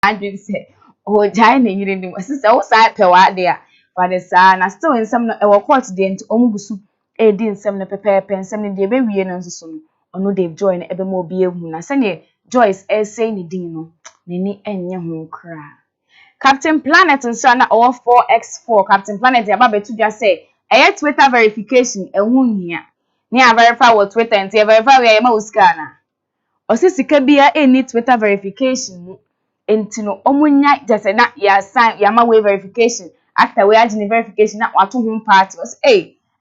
adwin say oh jai na yire nim asisa wo sa pe wa de a but the sa na still nsem no e wo court de nti omugusu e di nsem no pepepe nsem no de be wie no nso so no ono de joy na ebe ma obi ehu na se ne Joyce say ni din no ni enye ho kra Captain Planet nso na all 4x4 Captain Planet ya ba betu dwa say eye Twitter verification ehun hia ni a verify wo Twitter nti verify we ma uska na osisika bia eni Twitter verification enti no omunya jese na ya sign ya ma we verification after we agene verification na wato home party was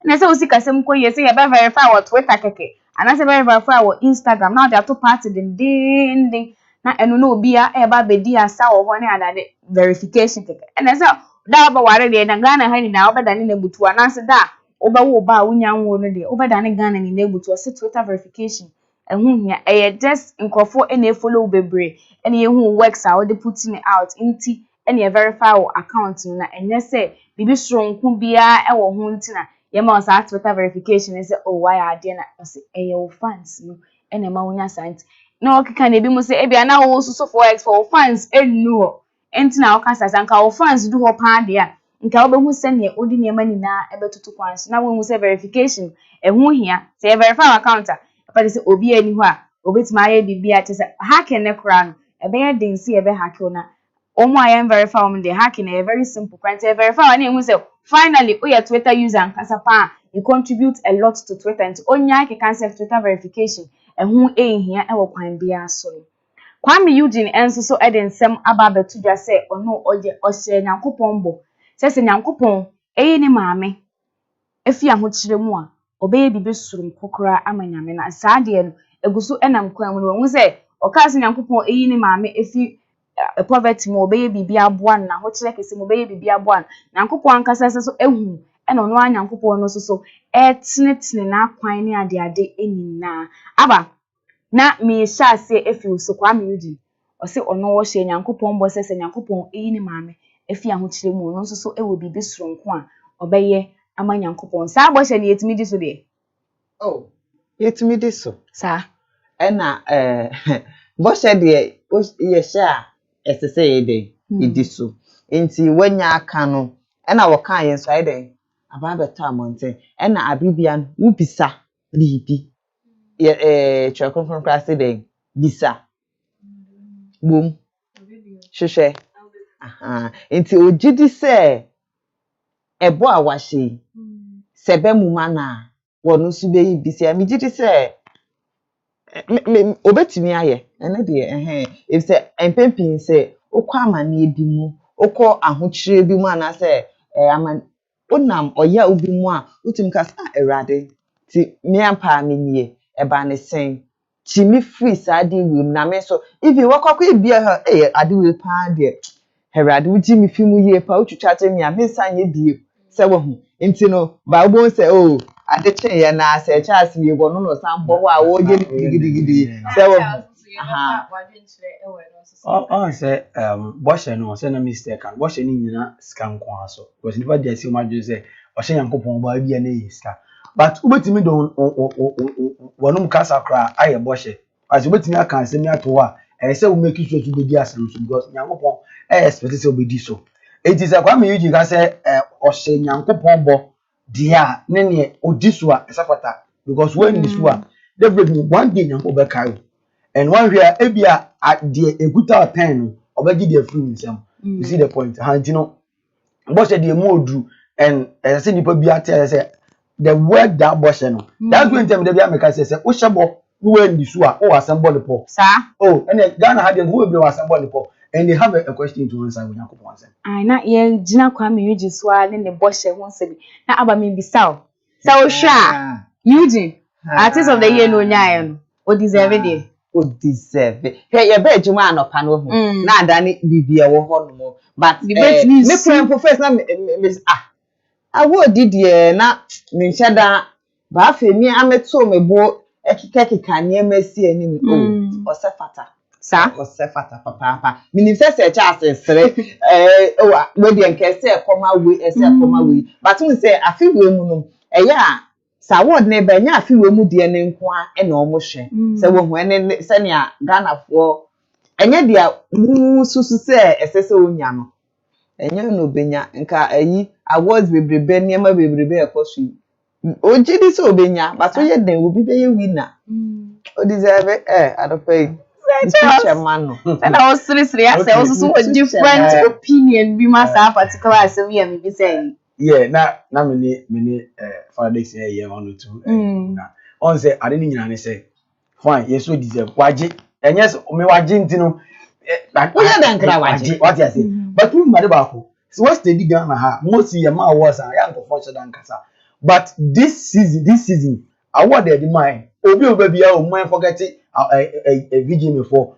na se osika sem ko ye se ya ba verify wo Twitter keke ana se verify wo Instagram na dia to party din na eno na obia e ba bedi asa wo ho ne adade verification keke na se da ba ware de na Ghana ha ni na obeda ne butu ana se da oba wo ba unya nwo no de obeda ne Ghana ni na butu o se Twitter verification ehun hia just nkrofo ene follow bebre ene ehun works a we putting it out nti ene verify wo account na enye se bibi sronku bia e wo ho nti na ye ma sa Twitter verification say oh why ade na say wo fans no ene ma wonya sant na okika na ebi mo say ebia na wo so 4x for fans enu enti na okasa sanka wo fans du ho pa de a nka wo behu se ne odi ne mani na ebetutu kwanso na wo hu se verification ehun hia say verify account but say obi ani ho a obetima aye bibia che say hacking ne kra no ebe ya den si ebe hack na omo aye verify om de hacking e very simple kwant e verify na ehun say finally o ya Twitter user nkasa pa you contribute a lot to Twitter and onya ke cancel Twitter verification ehun ehia e wo kwan bia so no Kwame Eugene enso so edensem aba betu dwa say ono oje ohye nyankopon bo se nyankopon eyi ni maame efi ahokyire mu a obeye bibe suru nkokora amanyame na saade no egusu enam kwan mu no hu se okase nyankopon eyi ni maame efi poverty mu obeye bibi aboa na ahokyire kese mu obeye bibi aboa nyankopon ankasa so ehu ena ono anyankopon no so etinetine na kwan ni ade enyina aba na me sha se efi so Kwame Eugene o se ono wo hye nyankopon bo se nyankopon eyi ni maame efi ahokyire mu no so ewo bibi suru nko a obeye ama nyankopon sa bo hye ne yetimi di so de yetimi di so sa ena bo hye de ye hye a esese ye de idi so enti wanya aka no ena wo kan ye so ai de aba beto amonte ena abibia no ubisa libi ye chekon class de bisa bum hwehwe enti ogidi se ebo a wahye sebe muma na wonu su be bisia mi gidi se obetimi aye ene de if se empempin se okọ amane bi mu okọ ahokyire bi mu ana se aman onam oya obi mu a utim ka sa erade ti mi ampa amenie eba ne sen ti mi free sade wi na me so if you wakọ kwa bia ha ade we pa de erade uji mi fi mu ye pa utwuchate mi a me sanye bi se wo hu enti no ba wo se ade chen ye na se chance mi go no sambo ho a wo ge digidi se wo say bohye no say na mistake kan bohye ni nyina scam ko aso because nipa dey say madwe say bohye yankopon ba bia na yiska but ubetimi don wonum kasa kra aye bohye as ubetimi aka asem ya to a say we make sure to be di asem so because yankopon expect say obedi so it is Kwame Eugene ka say ohye yankopon bo dia ne odi so a esapata because when this one they break me one day yankopon be carry and one where ebia de eguta 10 no obegi de free nsem you see the point hanti no bohye de modru and say nipa bia tell say the word that bohye no that's when them dey bia make say o shebo no when this one o assemble the po sir and Ghana had them who be assemble the po and they have a question to answer when yakopon answer na ye gina Kwame Eugene so a ne bohye ho nsebi na aba me bisa o hwa Eugene artist of the year no nyae no o deserve de o deserve ye be ejuma anopa no hu na adane bibia wo ho no mo but me friend professor na me awo didie na me nhyada ba afa mi ameto mebo ekika ne masi anim o sefata sa o sefata papa minim se cha sere we de nkese ekoma we but we say afi we mu no eya sa word ne ba nya afi we mu de ne nko a na omo hwe se wo hu ene se ne Ghana fo enye dia susu se esese onya no enye no benya nka ayi awards bebrebe niema bebrebe ekoso oji di so benya but so ye den obi be ye winner o deserve adopay chairman no and I was seriously I also a different opinion be my particular as we am be saying yeah na me for this year on to na on say I didn't nyina say fine yes so deserve waje enye so me waje ntino we ya dan kra waje what you say but we made back so what's the Ghana ha most ye ma awards and ya go for dan kasa but this season award the mind obi bia o mind forget a VGM for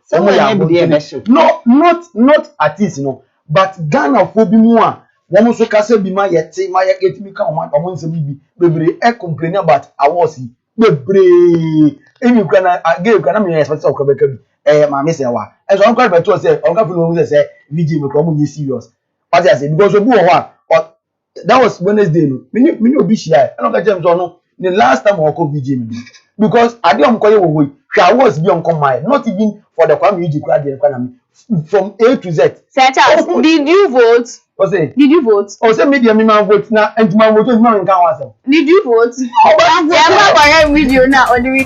not artists no but Ghana for bi mu a womo so kasa bi ma yete ma yaketimi ka omo nsem bi bebre complain about awards bebre emi kwa na again kwa na me expect o kwabeka bi ma me say wa e so kwa beto say o ka fi no say VGM ko omo serious what I say because obi wo ho that was Wednesday no me obi share e no ka James no the last time I call VGM because I don't call you was be on command, not even for the Kwame economy from A to Z. Charles, did you vote? Did you vote? Or say media me man vote now and my vote is not in council. Did you vote? I'm video now on the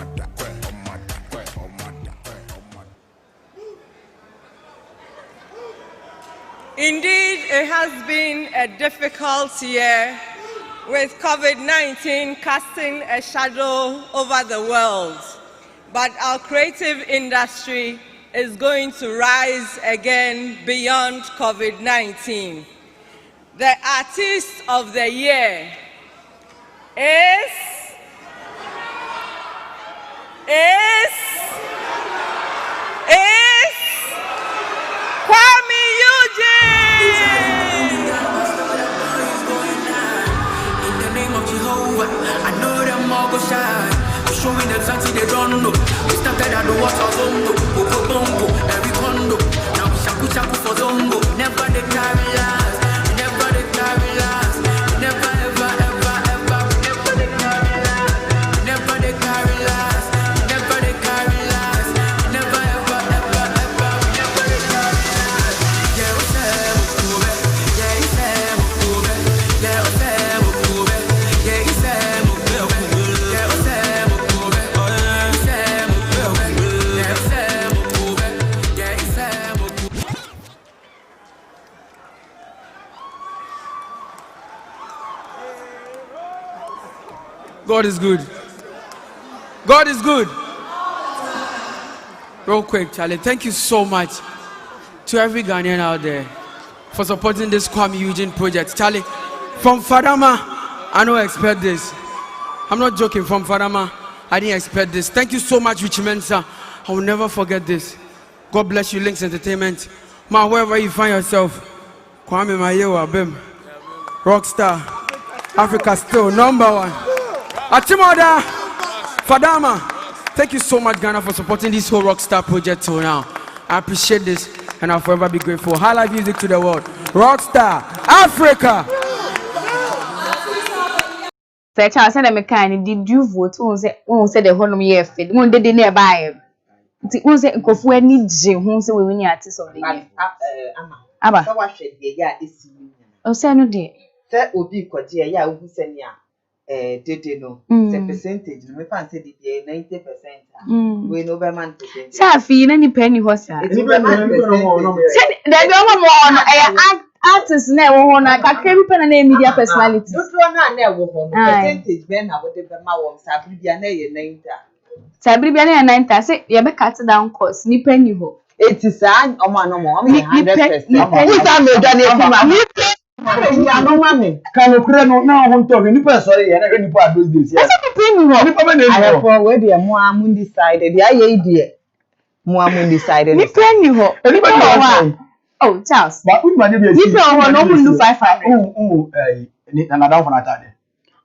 Indeed, it has been a difficult year with COVID-19 casting a shadow over the world. But our creative industry is going to rise again beyond COVID-19. The artist of the year is Kwame Eugene! In the name of Jehovah, I know them all go shine. Showing them something they don't know. We started at the water zongo, bongo, every condo. Now we shaku for zongo. Never they carry last, never they carry last, never ever ever ever. Never they carry last, never they carry last, never they carry last, never ever ever ever. Never they carry last. Yeah, we say move it. Yeah, we say move it. Yeah, we say move it. Yeah, we say move it. Yeah, we say. God is good. God is good. Real quick, Charlie, thank you so much to every Ghanaian out there for supporting this Kwame Eugene project. Charlie, from Fadama, I don't expect this. I'm not joking, from Fadama, I didn't expect this. Thank you so much, Richie Mensa. I will never forget this. God bless you, Links Entertainment. Man, wherever you find yourself, Kwame Agyeiwaa, Bim, Rockstar, Africa still #1. Atimoda, Fadama, thank you so much, Ghana, for supporting this whole Rockstar project till now. I appreciate this and I'll forever be grateful. High life music to the world. Rockstar, Africa. Sir Charles, did you vote? Who said the whole year fit? One day near by. Who said Kofu any Jim? Who said we win artists of the year? Abba. So what should the year this year? Oh, say no dear. Say Obi Kodie ya who send ya dede no say percentage no me fan say the 90%. We no be man percentage. Say afi na ni penny hosa. It's be man percentage. Say there be one more artist na wo ho na kakra bi pe na media personality. Dodo na wo ho no percentage be na wo de be ma wo sabri bia na ye 90. Sabri bia na ye 90 say ye be cut down cost ni penny ho. It is an omo 100%. Who say me do na e ya no mami kan okure no na ho nto ni pa sorry ya na hwe ni pa those days ya say penny ho ni pa be na I ni ho for we dey mo am decided ya ye die mo am decided ni penny ho anybody know oh Charles ba unu ma dey be ni penny ho no mu 500 ni na down for na tade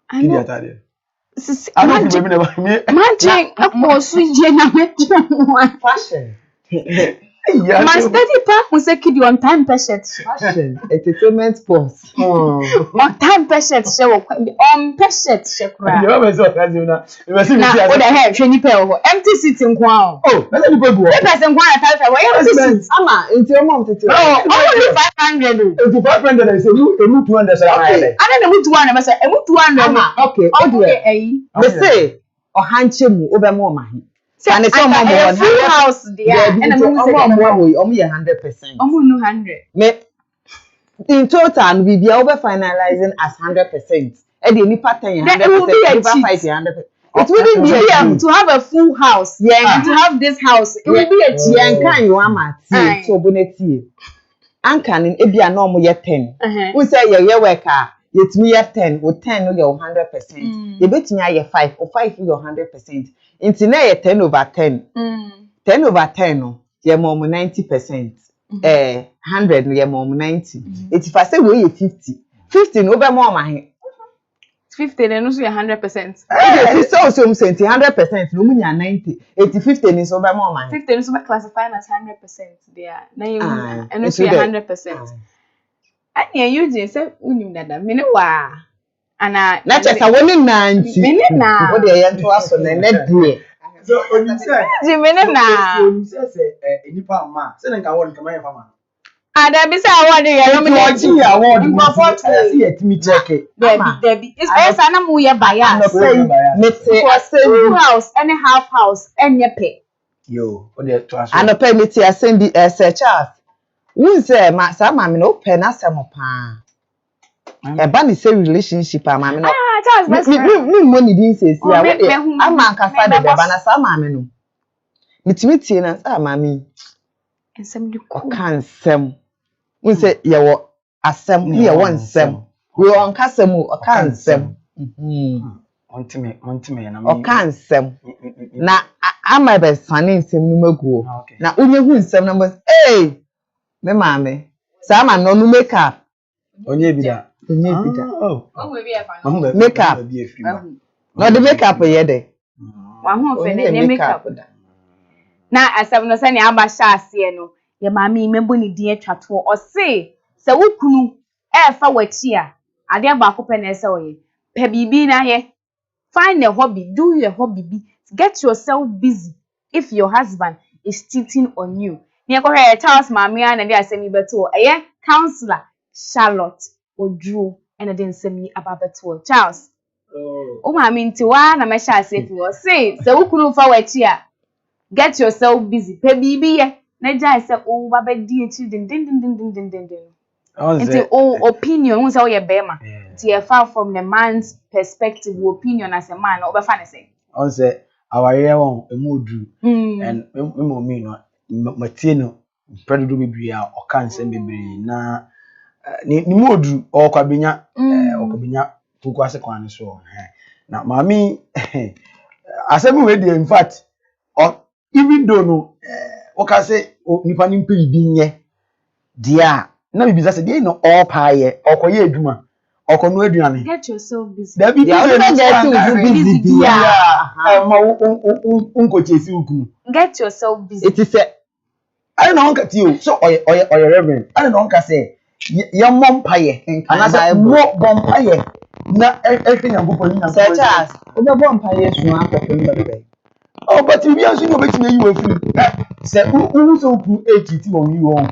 kidi atade I don't think me imagine apo su je na metro fashion My study park was a kid on time patient. Fashion, entertainment sports. On time patient show on patient You shakra. always saw that, you know. You must see me. Now, what the hell, Trini Pell, empty sitting crown. Oh, that's the people. The person want to tell you, empty seats. Ama, into your mom to tell. Oh, only 500. If 500, I say, you move 200. Okay, I don't know what one. I say, I move 200. Ama, okay, Okay, me say, or hanchemu, over more money. And it's some a full house there, and I'm going to say, only 100%. almost 100. Me, in total, we be over finalizing as 100%. And the nipa 10 Then it will be a nipa cheat. 5 100%. It wouldn't be a To have a full house, and to have this house, it will be a cheat. Yankan you ama tie so boneti. Anka ni ebi a normal ye 10. We say ye worker, yetimi ye 10, o 10 no ye 100%. Ye betimi aye 5, o 5 you 100%. Inti na ye 10 over 10. 10 over 10 no ye mom 90%. 100 no ye mom 90. If I say we ye 50. 50 no be more ma 50, then also 100%. If you so 100%, no munya 90. 50 is over more man. 50 is classified as 100% there. Now you and it's also 100%. And yeah, you just say unim dada. Me no wa. Ana na just a 90. Me na. What dey yan to aso na net dey. So, when you say, Me na. when you say, nipa ma, say nka won kama ye fama. Ada bi say award dey yellow me dey. Award. Important. See it me check it. Debbie. It's esa na mu ye bias. Me say Full house, any half house, any pay. Yo, what the to aso. and pay me ti asem bi Charles. Who say ma sa ma me no pay na asem pa. E ba ni say relationship ma me no. Charles best friend. Me money din say see Oh, a me we hu. ama nkasa de ba na sa ma me no. Me timi tie na sa ma me Ensem di o kan sem. We say ye wo asem, ye wo nsem. We on kasem o kan sem. Montime na me. O kan sem. Na ama be sane nsem no maguo. Na onye hu nsem na mo me maame. Sa ma no make up. Onye bi da. Oh, we be fine. Make up. No the make up ye de. Wa hu fe na make up. Na asem no se ne aba sha ase no. Ye maami membo ni din atwa to o se wo kunu e fa wachi a ade ba ko pe na ese oye pe bibi na ye find a hobby, do your hobby, get yourself busy if your husband is cheating on you. Near ko here Charles maami na dey asemi beto counselor Charlotte Odru and dey nsemi ababeto Charles o maami nti wa na me sha ase fi o se wo kunu fa wachi a get yourself busy pe bibi ye Naja say oh baba di echi din. It's opinion who say oh ye bema. It's far from the man's perspective opinion as a man obefa ne say. On say our year one emudu and me no matie no predo bebia o kan say bebiri na ni modu o kwabenya fuku ase kwan so na mami asem we dey in fact even though no oka say nipa ni mpe bi nye dia na bibi say dey no all pie okoye adwuma okono aduane Get yourself busy. da bibi busy dia. ma unko chesi ukunu Get yourself busy. It is I don't know you so oye reverend I don't know say your mom pie and I say mo bom pie na everything am go na Sir Charles, obe bon pa yesu akopem bebe. oh but we are seeing obetime you free say who so ku 80 on you on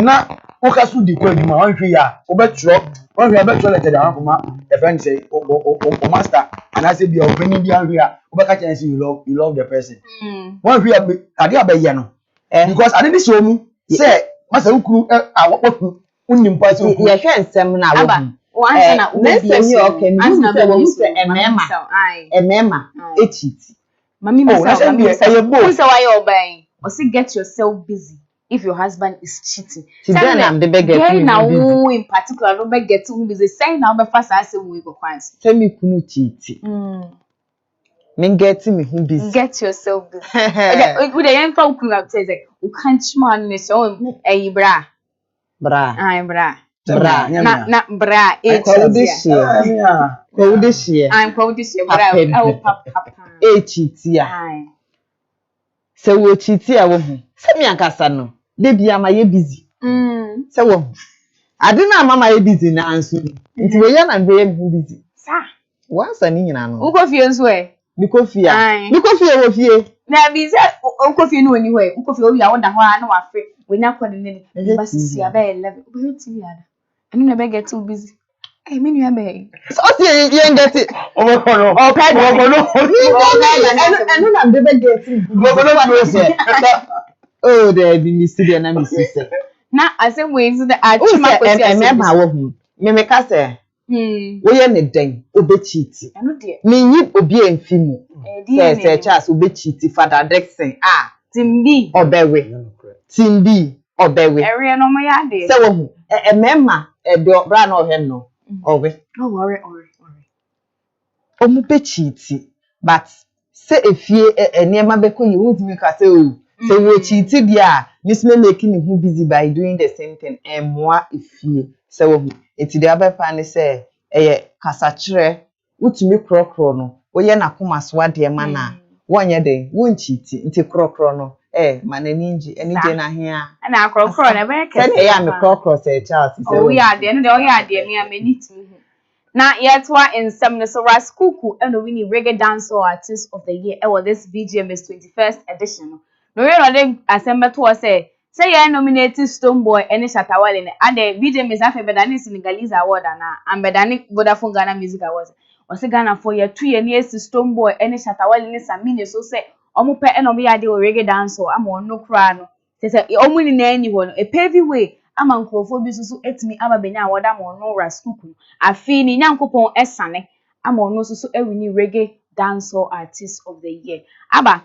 na o ka su di kwaduma wan hwe ya obetro wan hwe obetro letter down kuma the friend say o master and I say be opening bi an hwe ya obeka chance you love the person wan hwe ade abaye no because ade this omu say master ukuru awopoku unnim pa say ukuru Ye hwe nsem na wo. Once na Nsem ye okay me wo say emema echiti. Mami me say you both. who say why you obey? Or say get yourself busy if your husband is cheating. Then I'm the beggar. Now in particular no be get too busy. Say now be fast as we go kwans. Tell me kunu chiti. Me get me who busy. Get yourself busy. We dey yen fa ukunu say you can't man ne so bra. Bra. Bra. Bra. Na bra. Ko this year. I'm proud this year bra. Oh papa. Chiti a. Se wo chiti a wo hu. Se mi ankasa no. Baby am I busy. Say wo. Ade na mama ye busy na anso. Nti we ya na be busy. Sa. Once ani nyina no. Uko fie nso e. Biko fie. Biko fie wo fie. Na bi se uko fie no oni ho e. Uko fie owi a wo da ho a na wa fe. We na kwade ne ne. Ba sisi aba 11. Obi TV ada. Anu na be get too busy. Hey, me nua be. So see you get it. Oh kono. Okay. Anu na be get it. Oh, there be mystery na me sister. Na asem we nso the achima kwesi asem. Emema wo hu. Me ka say. Wo ye ne den, obecheat. Anu de. Me yi obi enfi mu. Say Charles obecheat Father Dexon. Timbi obewe. Timbi obewe. Area no mo ya de. Say wo hu. Emema do bra na ohe no. Owe. No worry. Omu becheat. But say efie enema beko yi wo timi ka say o. So we cheated dia. Miss me making me busy by doing the same thing. And moi efie. So eti de abepa ne say kasa kire utumi krokro no woye na koma so ade ma na wonye den won cheat nti krokro no manani enije na hia na krokro na be ke say ya me krokro say Charles say oh ya de no de oh ya de me amani timi na yetwa ensem no so Raskuku eno winning reggae dancehall artist of the year this BGMS 21st edition no we no de asembeto say you nominated Stonebwoy and Shatawale and the BGMS afe bedani Senegalese award na ambedani Vodafone Ghana Music Awards o se Ghana for year 2 years Stonebwoy and Shatawale ni Samine so say omo pe eno be ade o reggae dancehall ama ono kra no say omo ni na ani ho no a pavy way ama nkrofo bi so etimi aba benya award ama ono Raskuku afi ni nyankopon esane ama ono so ewini reggae dancehall artist of the year aba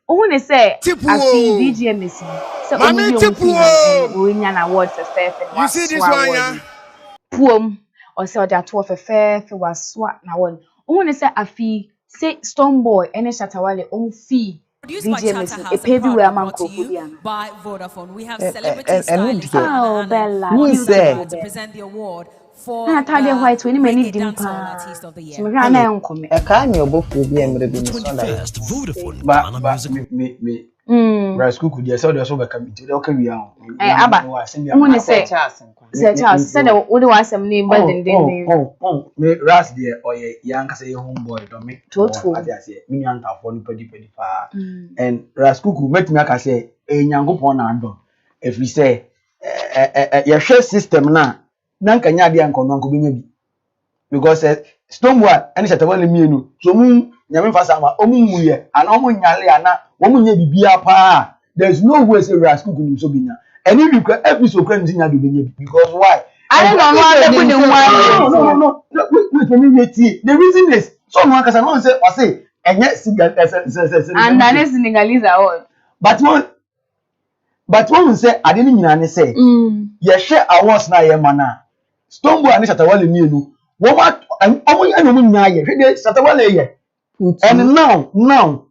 who ne say afi BGMS so we nya na award for fair you see this one yeah puom or say that to for fair was na one who ne say afi say Stonebwoy and Shatawale on fee BGMS a pay we am by Vodafone. We have celebrity stylists Bella who say to present the award for Natalia White when many artist of the year. e ka nya obofo bi emre bi so na Vodafone me Raskuku dia say so be come to the wi an aba who ne say Charles said that we was some name but me Ras dia oye yanka say homeboy do me total ade me antafo no pedi fa and Raskuku metumi aka say enyankopon na andon every say ye share system na nka nya ade anko no anko benya bi because Stonebwoy and Shatawale mienu so mu nyame fa sama omunmuye ana omunyale ana omunye bibia pa there's no way say Raskuku nim so benya any episode can nya do benya because why I don't know wait the reason is so no akasa no say enye and that is Senegalese award but one say ade ni nyina ne say ye share awards na ye mana Stonebwoy and Shatawale mienu omunya no munya ye hwede Shatawale ye and now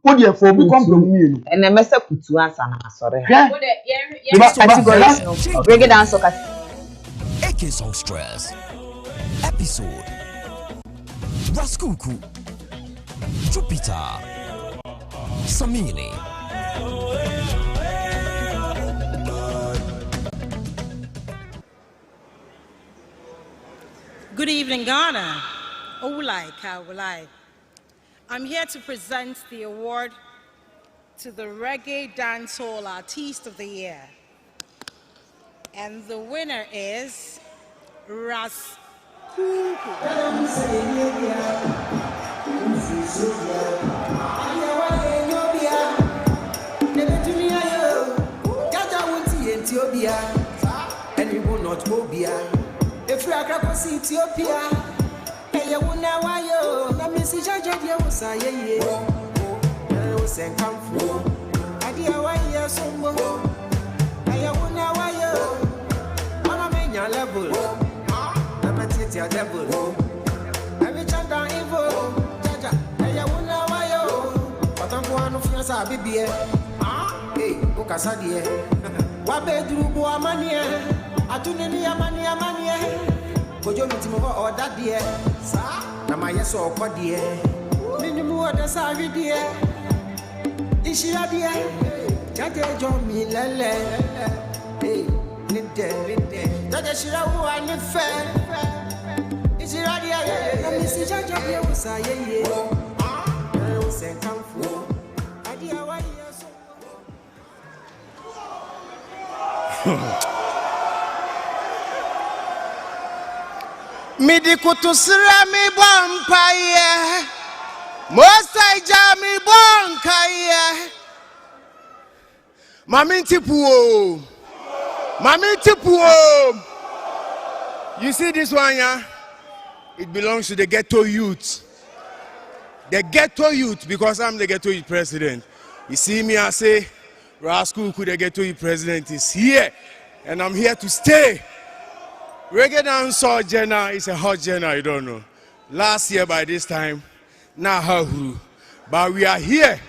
Kodie for become from me and na mesa kutu ansa na asore categories reggae dance or AK Song Stress episode Raskuku Jupiter Samini Good evening, Ghana. How will I? I'm here to present the award to the Reggae Dancehall Artist of the Year. And the winner is Raskuku. If you are going to see Ethiopia, hey, you will know why you. Let me see Jaja, you will say, yeah, you will say, come through. I dear, why you're so low. Hey, you will know why you. Mama, make your level. I'm a teacher, devil. Every child down evil. Jaja, hey, you will know why you. But I'm going to feel so baby. Hey, Okasadi. Wabedu, Boamania. Atuneni amani Kojo mitimo o dadie sa na maye so Kodie minimu o da sa hwedie ishira die jaje jo mi lele That is your one fair. Is it right here? Let me see Judge of your side. Say, come for Agyeiwaa. Midi kutusira mi bompaye. Most jami bonkaye. Mami tipuo. Mami tipuo. You see this one, yeah? It belongs to the ghetto youth. The ghetto youth, because I'm the ghetto youth president. You see me, I say, Rascal, the ghetto youth president is here, and I'm here to stay. Reggae dancehall genre is a hot genre, you don't know. Last year by this time, now who? But we are here.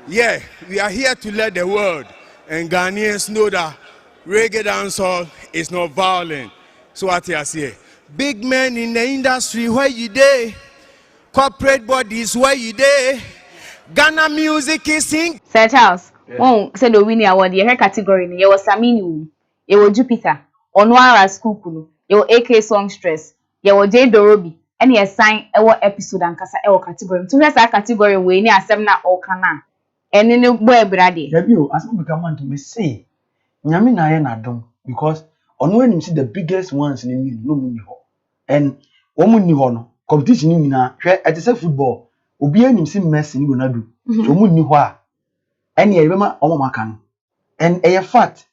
Yeah, we are here to let the world and Ghanaians know that reggae dancehall is not violent. So what I say, big men in the industry, where you dey? Corporate bodies, where you dey? Ghana music is in. Sir Charles, said the winning award, your category, you was Samini, you were Jupiter, Onwara School Kulu, you AK Songstress, you were J. Dorobi, and you assign our episode and Casa our category. To us, our category, we near Semna or Kana. And in the boy, Brady. Have you, as I come to me say, Nyami na ye na dom, because on when you see the biggest ones in the world, no money ho. And woman ni ho no, competition ni na, at the football, obi anim si mess ni go na do. So woman ni ho a, and ye remember omo maka. And a fact,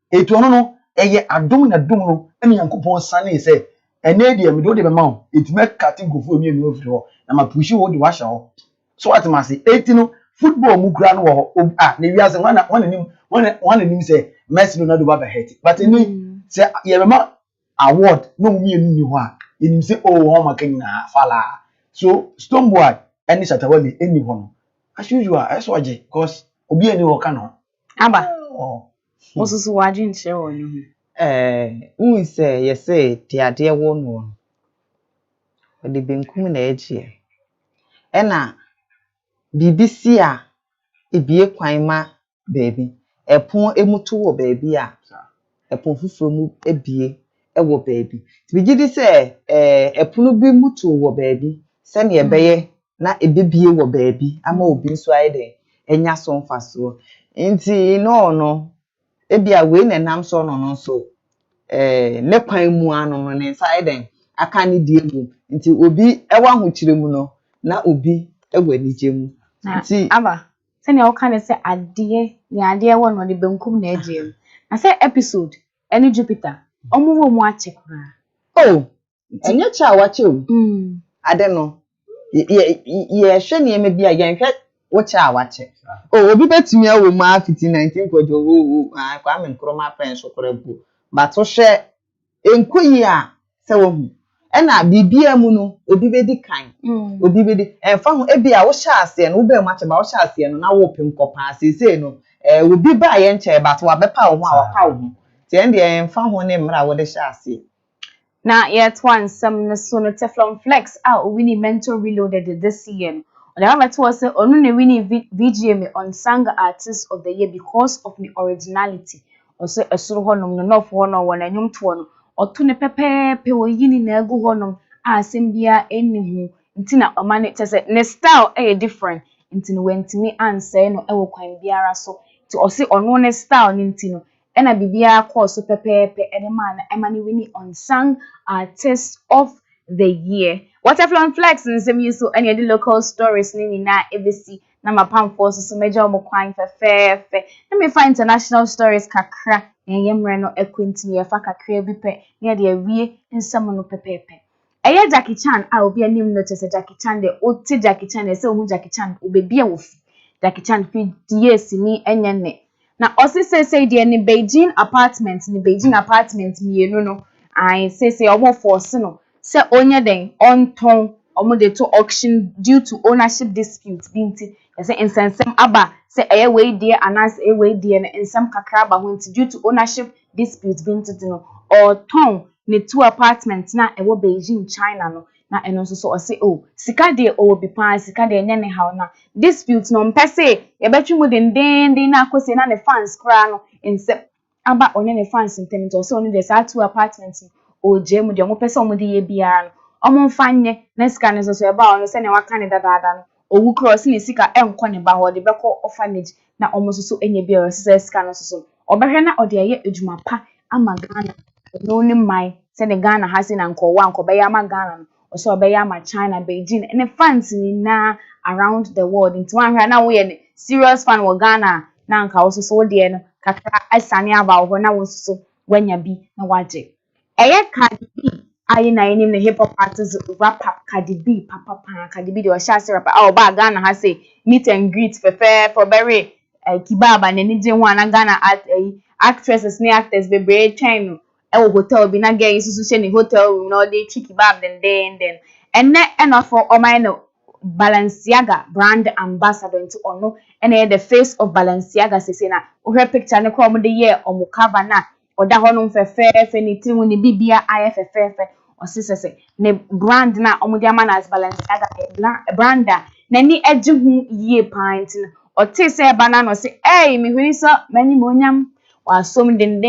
it no, eye adom na dom no, and Yankopon sane say, and dey me do the amount, it make cutting go for me no free ho, na ma push you the wash ho. So what must say, 18 football mu kura no wo na wiase one nim say Messi no do ba hit but any say ye remember award no mu enu ni ho a nim say oh ho maka nyina fala so Stoneboy any Shatawale any ho no as usual as waje because obi ani wo ka no aba osusu waje nche wo ni we say you say tiade wo no the benkum na eje ena BBC a ebie kwan ma baby epon emutu wo baby a epon fufuro mu ebie ewo baby tibigidi se eponu bi mutu wo baby se ne ebeye na ebebie wo baby ama obi nso aide enya so mfaso nti no ebia we na nam so no so ne kwan mu anu no ne side aka ne die mu nti obi ewa hochire mu no na obi ewa nije mu nti aba se ne o kan se ade wo no de benkum na eje na se episode any Jupiter omuwo mu achekura enye cha wache o ade no ye hwe ne me bia ye hwe wo cha wache obi betumi awo ma 19 kojo kwa me nkroma pen so korabu but wo hwe enkoyi a se wo hu ena bibia mu no obi bedi kan obi bedi enfa ho ebia wo hya ase no wo be ma che ba wo hya ase no na wo pem kopa ase no obi ba ye nche but wa bepa wo ho a wa pa wo ho ti en de enfa ho ne mra wo de hya ase na yet one some no so no Teflon Flex we need mentor reloaded this year. On the other was onu ne winning VGM unsung artist of the year because of the originality. Also esoro honom no of one or one anyum to no otu ne pepepe wo yini na egu honom asem bia eni hu nti na omane tese ne style different nti no wentimi answer no ewo kwan biara so ti o se onu ne style ni nti no ena bibia course pepepe man emani winning unsung artist of the year. Waterflown Flex and some use so any the local stories ni na ebesi na mapam force so major mo kwan fe let me find international stories kakra yemre no equintini e fa kakra bi pe na de awie nsam no pepepe eye Jackie Chan obi anim notice Jackie Chan de oti Jackie Chan e se ohu Jackie Chan obebia wofi Jackie Chan fi yes ni enye ne na osise say de ni Beijing apartment mienu no I say omo force no say onye den on ton omo de to auction due to ownership dispute binti say insensem aba say eye we die anas e we die na insem kakra ba ho due to ownership dispute binti no or ton ne two apartments na ewo Beijing China no na eno so say sika de bi pan sika de enye ne haw na dispute no mpese ye betwi mu den na akose na ne fans kra no insem aba one ne fans ntem nti so no de saa two apartments o jemu de omo pese omo de ye biara no omo mfanye na sika ne so eba ono se ne waka ne dadaada no owu cross ne sika enko ne ba ho de beko orphanage na omo so enye biara se sika no so obehwe na ode ye ejuma pa ama Ghana no ni mai se ne Ghana ha se na nko wa nko be ya ama Ghana no so be ya ama China Beijing ne fans ni na around the world nti wan hwa na wo ye serious fan wo Ghana na nka wo so de no kakra asane aba wo na wo so wanya bi na waje eye Cardi B ayi na yenim ne hip hop artist rapper Cardi B papa Cardi B de o sha se rapper ba Ghana ha say meet and greet for very kibaba na ni je ho na Ghana actresses ne actors bebre twen no e hotel bi na girl isusu she ni hotel room no dey tricky bab then enne for omai no Balenciaga brand ambassador into ono and the face of Balenciaga say na ohwe picture ne ko mo de ye omo cover na oda ho no fefefe ni timu ni bibia aye fefefe osisese ne brand na omo de ama na as Balenciaga branda na ni eji hu ye pint no ote se bana no say me huni so mani monyam wa som den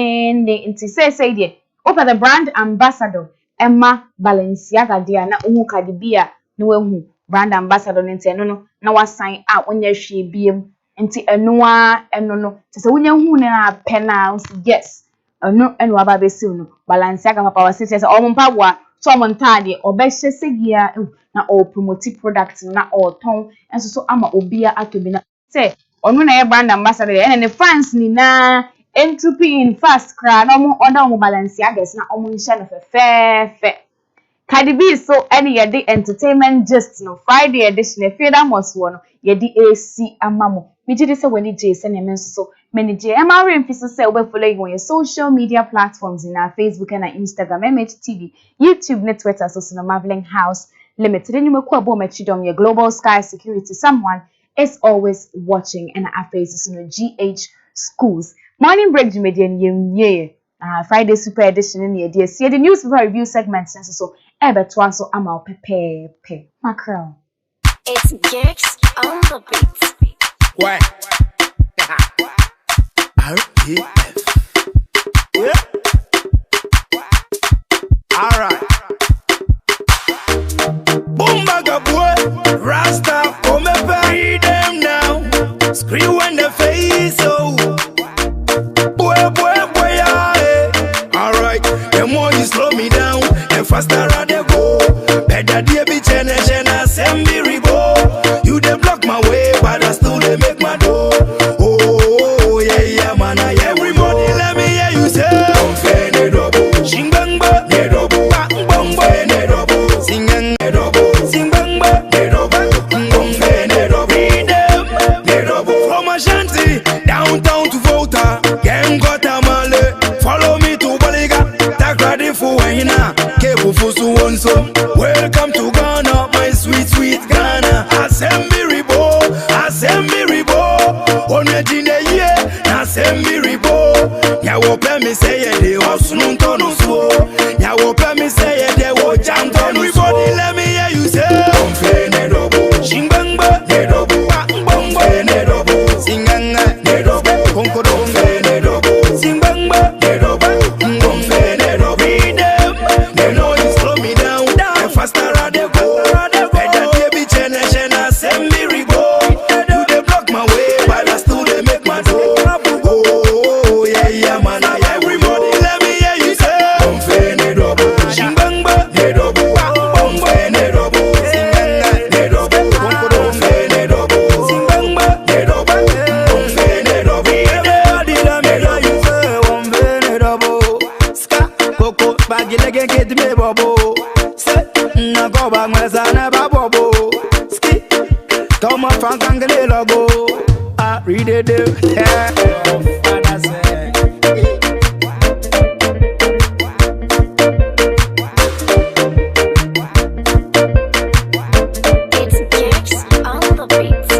nti say de opa the brand ambassador Emma Balenciaga dia na ohu Cardi B a no ehu brand ambassador nti eno no na wasan a onya hwe biem nti eno a eno no se wonya hu na pena yes eno aba besi no Balenciaga papa wase se o mpaboa so o montade obehye segia na o promote product na o ton enso so ama obia atobi na se ono na ye brand ambassador ene ne fans ni na entropy in fast cra na mo order mo Balenciaga na o mo nhye no fefefe Cardi B so any ye the entertainment just no Friday edition e freedom was one ye the AC amamo me gide say when je say ne so many je am our emphasis say we follow you on your social media platforms in our Facebook and our Instagram MHTV YouTube net Twitter so no Marveling House Limited any mekwa bo machidom your Global Sky Security someone is always watching and our faces no GH schools morning break jumedian ye Friday super edition in the idea see the news super review segment sense so ebeto so ama pepe mackerel it's Gex on the beat what RPF yeah all right Bumbaga boy Rasta come bury them now scream in the face oh boy all right the more you slow me down the faster I go better dear be chena send me ribo you dey block my way but I still dey make my door oh yeah man everybody let me hear you say confene double shingbangba ne double bongbong ne double singeng ne double singbangba ne double confene double ne double from Ashanti downtown to Volta gang got a male follow me to Baliga tak ready for wina kebu fusu wonso welcome to Ghana my sweet Ghana assembly ribo onye jine ye na assembly ribo ya wo pe mi say ye de osunun tonu so ya wo pe mi say ye de wo jam tonu everybody let me hear you say confene double shingbangba ne double bongbong ne double singanga ne double konkodo ne double singbangba ne double bongbong ne double they know you slow me down the faster I go better they be chena send me ribo you dey block my way but I still dey make my door oh yeah man everybody let me hear you say confene double shingbangba ne double bongbong ne double singanga ne double konkodo ne double singbangba ne double bongbong ne double everybody let me hear you say confene double ska koko bagilege get me bobo say na go bag mwesa na babobo ski toma frankangele logo I read it yeah father say it's Gex on the beat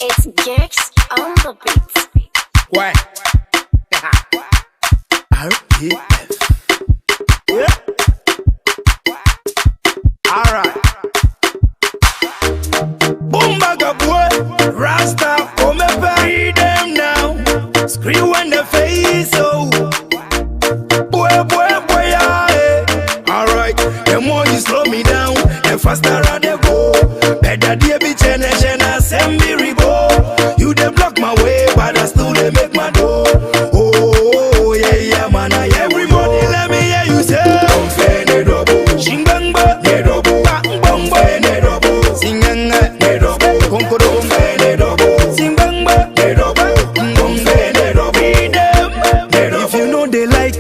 it's Gex on the beat what RPF yeah all right a boy, Rasta, come and bury them now. Scream when the face, oh. Boy, yeah. Alright, the more you slow me down, the faster I dey go. Better dear be chena, send me ribo. You dey block my way, but I still dey make my door. Oh, yeah, man, everybody let me hear you say. Shingangba, nedobo, bangba, nedobo, singanga, nedobo, konkodo, nedobo, singangba, nedobo, bangba, nedobo. If you know they like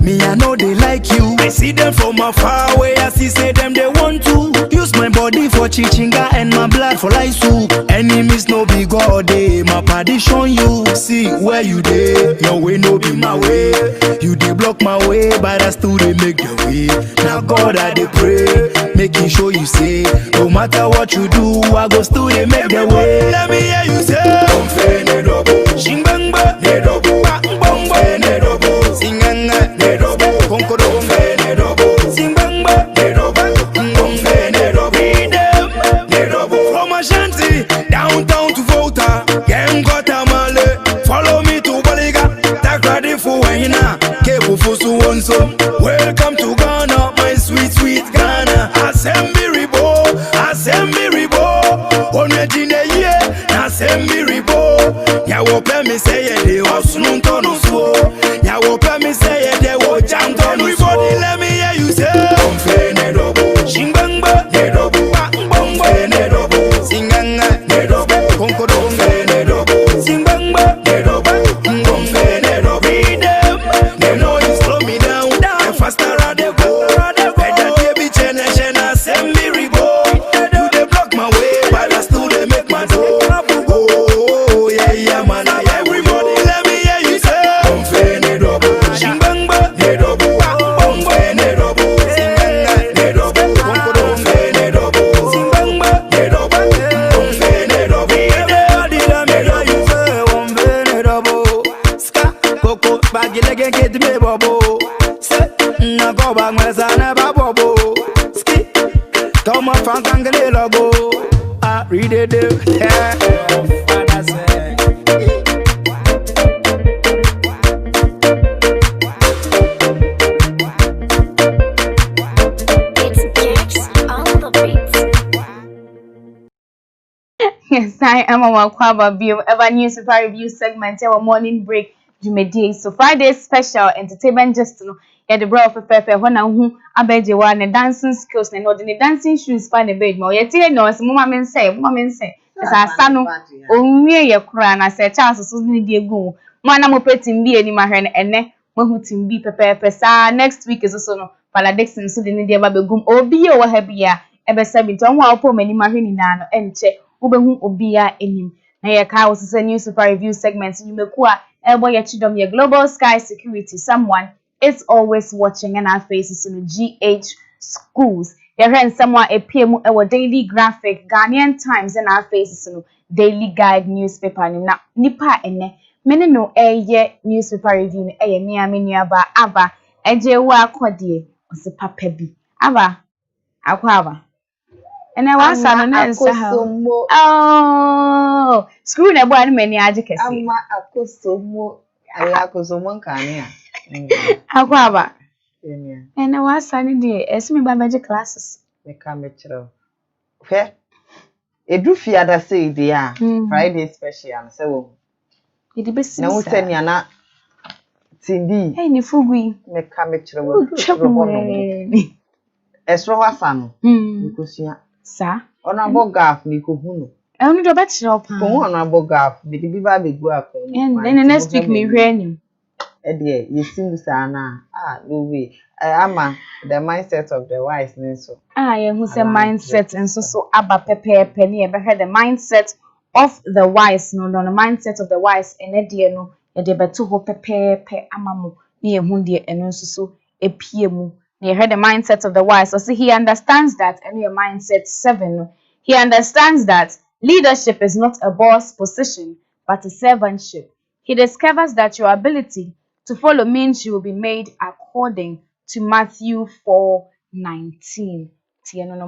me, I know they like you. I see them from afar away, I see say them they want to use my body for chichinga and my blood for life soup. Enemies no be God, they my party showing you. See where you dey, your way no be my way. You dey block my way, but I still dey make the way. Now God I dey pray, making sure you say, no matter what you do, I go still dey make the way. Let me hear you say, Shimbangba, nedobo, bangba, nedobo, singanga, nedobo, konkodo, nedobo, Zimbangba, nedobo, bangba, nedobo, from Ashanti downtown to Volta, gang got a male. Follow me to Baliga, Takradi for Wahina, Kebu Fusu Wonso. Welcome to Ghana, my sweet Ghana. Assembly ribo, Onejine ye, Assembly ribo. Yawo me say they was Nuntono so. Yawo me say they was Janton. Everybody let me hear you say, Shimbangba, nedobo, bangba, nedobo, singanga, nedobo, konkodo, nedobo, Zimbangba, nedobo, bangba, nedobo. They know you slow me down, the faster I dey go. Better they be chena, send me ribo. You dey block my way, but I still dey make my door. Oh, yeah, man, everybody let me hear you say, nedobo, Shimbangba, nedobo, bangba, nedobo, singanga, nedobo, konkodo, nedobo, Zimbangba, nedobo, bangba, nedobo. You say, nedobo, ska, koko, bagilege get me bobo. Say, na go bag mazana babobo. Ski, come up and kangle logo. I read it, yeah. Father say. It's Jerks on the beat. Yes, I am on Kwaba View, ever news super review segment, our morning break, Jumedi. So Friday special entertainment just to know. Yeah, the bro for Pepe, when I'm who Agyeiwaa and dancing skills and not the dancing shoes find a bed more. Yet, you know, as Mama say, as I sano, only a crown, I said, Charles, so need you go. Mana mo petting be any mahen and ne, who team be Pepe, sa next week is also no, Paladexin, so the India Babagum, or be over happy ya, ever 7 to 1 poor many mahini nano, and check. Ubehu obia enim na ye ka was a new super review segment nyumekua ebo ye chidom ye global sky security someone is always watching and our faces in GH schools ye ren someone appear ewo daily graphic Ghanaian Times and our faces in daily guide newspaper na nipa ene mene no eye newspaper review ni eye mi nuaba aba Agyeiwaa Kodie ose papa bi aba akwa and I was on Akosomo. Oh, screw na boy many adjectives. Ama Akosomo. Akosomo nkania. Akwaba. Enya. And I was on the esme by magic classes. Me ka me chiro. Hwe. Edu fiada say dia. Friday special am say wo. It be sim. Na wo se nia na tindi. Hey ni fugui. Me ka me chiro wo. Esro wasa no. Nkosia. Sa. Ona bogaf ni ko hunu. I only do better up. Ko ona bogaf me di biba be gu akon. And then the next week me hwe nim. Edie you sing sana. No way. Ama the mindset of the wise so. Yeah, who say mindset and so aba pepe penny e be the mindset of the wise no the mindset of the wise and edie no e de beto ho pepe amamo na ye hu de eno so epie mu. You heard the mindset of the wise. So see, he understands that, and your mindset 7. He understands that leadership is not a boss position, but a servantship. He discovers that your ability to follow means you will be made according to Matthew 4:19.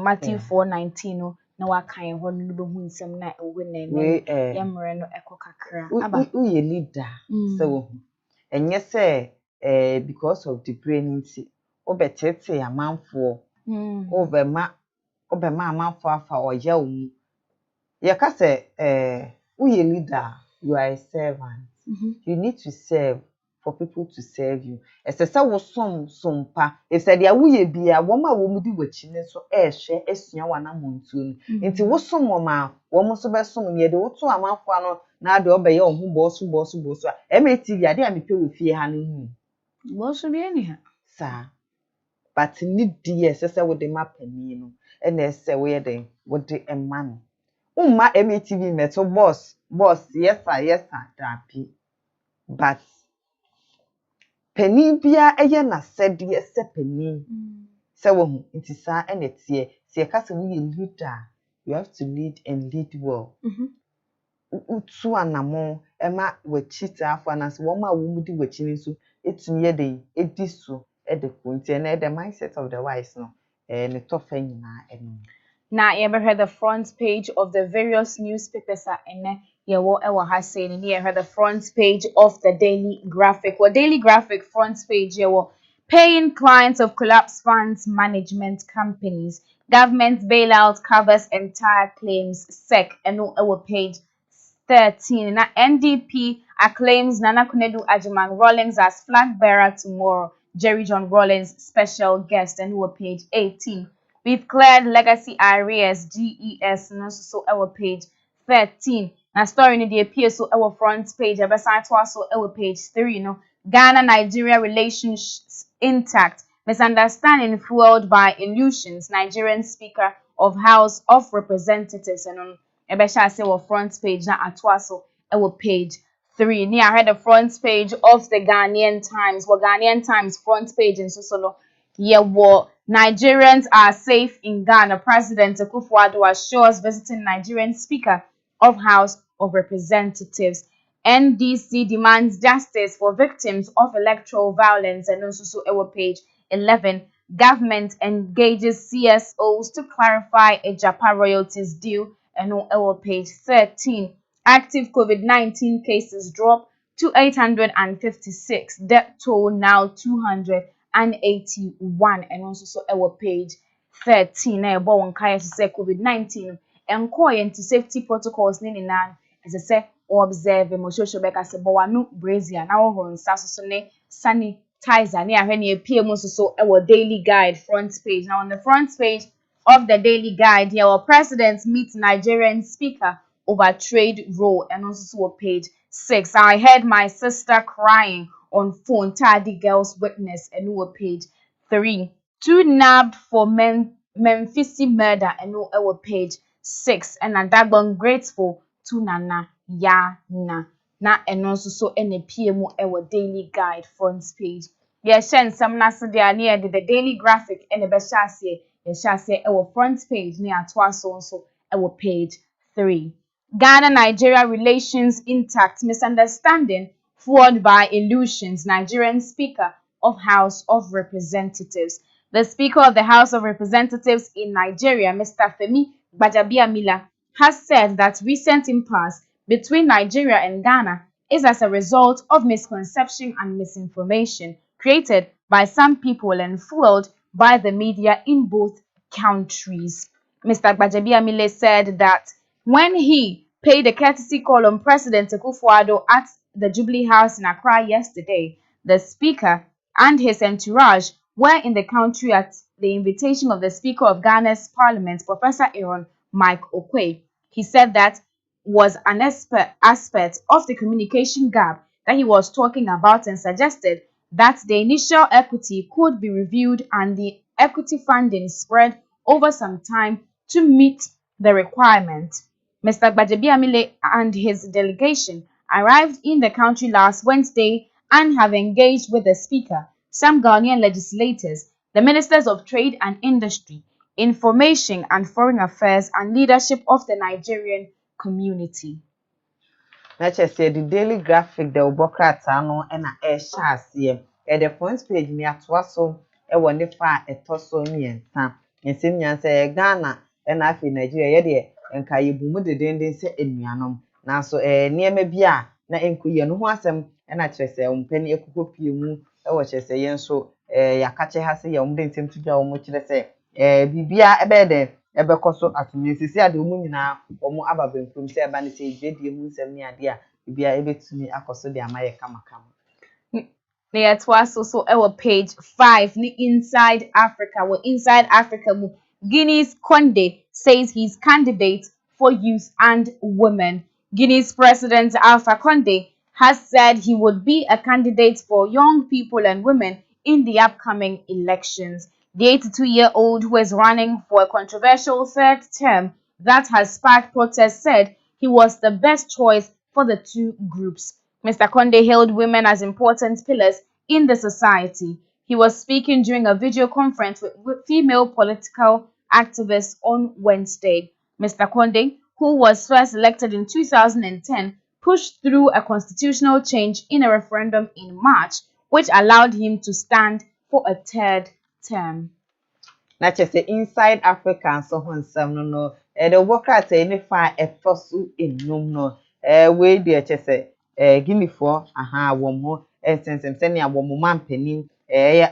Matthew 4:19. na wakan ho no be hu nsɛm na ɛwɔ na we ɛnɛ yɛmmerɛ no ɛkɔ kakra aba we leader so enye say because of the brain nti obetete amanfo obema amanfo afa oya omu ye ka say we leader you are a servant you need to serve for people to serve you esese wo sompa if said ya wo ye bia wo ma wo mu di wachi ne so ehwe esua wana montuo nti wo som wo ma wo mo so be som ne de wo to amanfo ano na de obeye wo hu boso a MTV ade a mepe wo fie ha no hu boso bi ani ha sa but ni di esese wo de ma pani no na ese wo ye de wo de emma no umma MTV meto boss yes sir dapi but penny bia eye na sede se penny se wo hu nti sa na tie se ka se wo ye leader you have to lead and lead well utu anamo ema wachita afọ na se wo ma wo mu di wachini so etumi ye de ediso de ko nti na the mindset of the wise no ne tofa nyina eno. Now, you ever heard the front page of the various newspapers and you have saying you heard the front page of the Daily Graphic. Well, Daily Graphic front page, you were paying clients of collapsed funds management companies. Government bailout covers entire claims. SEC and our page 13. Now, NDP acclaims Nana Kunedu Ajiman Rawlings as flag bearer tomorrow. Jerry John Rawlings special guest and our page 18. We've cleared legacy arrears GES no so our page 13. Now story in the appear so our front page ever side to also our page 3 Ghana Nigeria relations intact. Misunderstanding fueled by illusions. Nigerian Speaker of House of Representatives and on ever shall say our front page now at also our page 3. Near I had the front page of the Ghanaian Times. Well, Ghanaian Times front page in so yeah, well, Nigerians are safe in Ghana. President Akufo-Addo assures visiting Nigerian Speaker of House of Representatives. NDC demands justice for victims of electoral violence. And also our page 11. Government engages CSOs to clarify a Japan royalties due. And on our page 13. Active COVID-19 cases drop to 856. Death toll now 281 and also our page 13 na ebo won kai say COVID-19 enko into safety protocols ni nan as I say observe mo social beka se bo wanu brazier na wo hon sa so ne sanitizer ni ahwe ne epie mo so our daily guide front page. Now on the front page of the daily guide here our president meets Nigerian speaker over trade row and also page 6. I heard my sister crying on phone. Tardy girls witness and no page 3. 2 nabbed for Memphis murder and no page 6. And a dagbon grateful to Nana ya na and also so any PMO our daily guide front page. Yes, and some nasa they are near the daily graphic and the best say our front page near twice also our page 3. Ghana Nigeria relations intact. Misunderstanding fueled by illusions. Nigerian Speaker of House of Representatives. The Speaker of the House of Representatives in Nigeria, Mr. Femi Gbajabiamila, has said that recent impasse between Nigeria and Ghana is as a result of misconception and misinformation created by some people and fueled by the media in both countries. Mr. Gbajabiamila said that when he paid a courtesy call on President Akufo-Addo at the Jubilee House in Accra yesterday, the Speaker and his entourage were in the country at the invitation of the Speaker of Ghana's Parliament, Professor Aaron Mike Okwe. He said that was an aspect of the communication gap that he was talking about and suggested that the initial equity could be reviewed and the equity funding spread over some time to meet the requirement. Mr. Gbajabiamila and his delegation arrived in the country last Wednesday and have engaged with the Speaker, some Ghanaian legislators, the Ministers of Trade and Industry, Information and Foreign Affairs, and leadership of the Nigerian community. Na che say the daily graphic the obokrata no na sha ase the front page ni atoa so e wo ne fa etoso miensa ensem nyan say Ghana na afi Nigeria ye de enka yebumu de denden se enuanom na so niema bi a na enkuye no ho asem na kyerese ompani ekokopie mu e wo kyerese yen so yakache ha se ye omde ntem tudwa wo mo kyerese bibia ebe de ebe koso atumi sisi ade mu nyina wo aba benkum se eba ne se dwedie mu nsem ne ade a bibia ebetumi akoso de amaye kamakama. Near twas also our page 5 ni Inside Africa. Well, Inside Africa, Guinea's Kodie says he's candidate for youth and women. Guinea's President Alpha Condé has said he would be a candidate for young people and women in the upcoming elections. The 82-year-old who is running for a controversial third term that has sparked protests said he was the best choice for the two groups. Mr. Condé hailed women as important pillars in the society. He was speaking during a video conference with female political activists on Wednesday. Mr. Condé, who was first elected in 2010, pushed through a constitutional change in a referendum in March, which allowed him to stand for a third term. Na chese Inside Africa so honsam no the workers any fa efosu enum no we dey chese Guineafo wom ho sensem se ne awom mampanin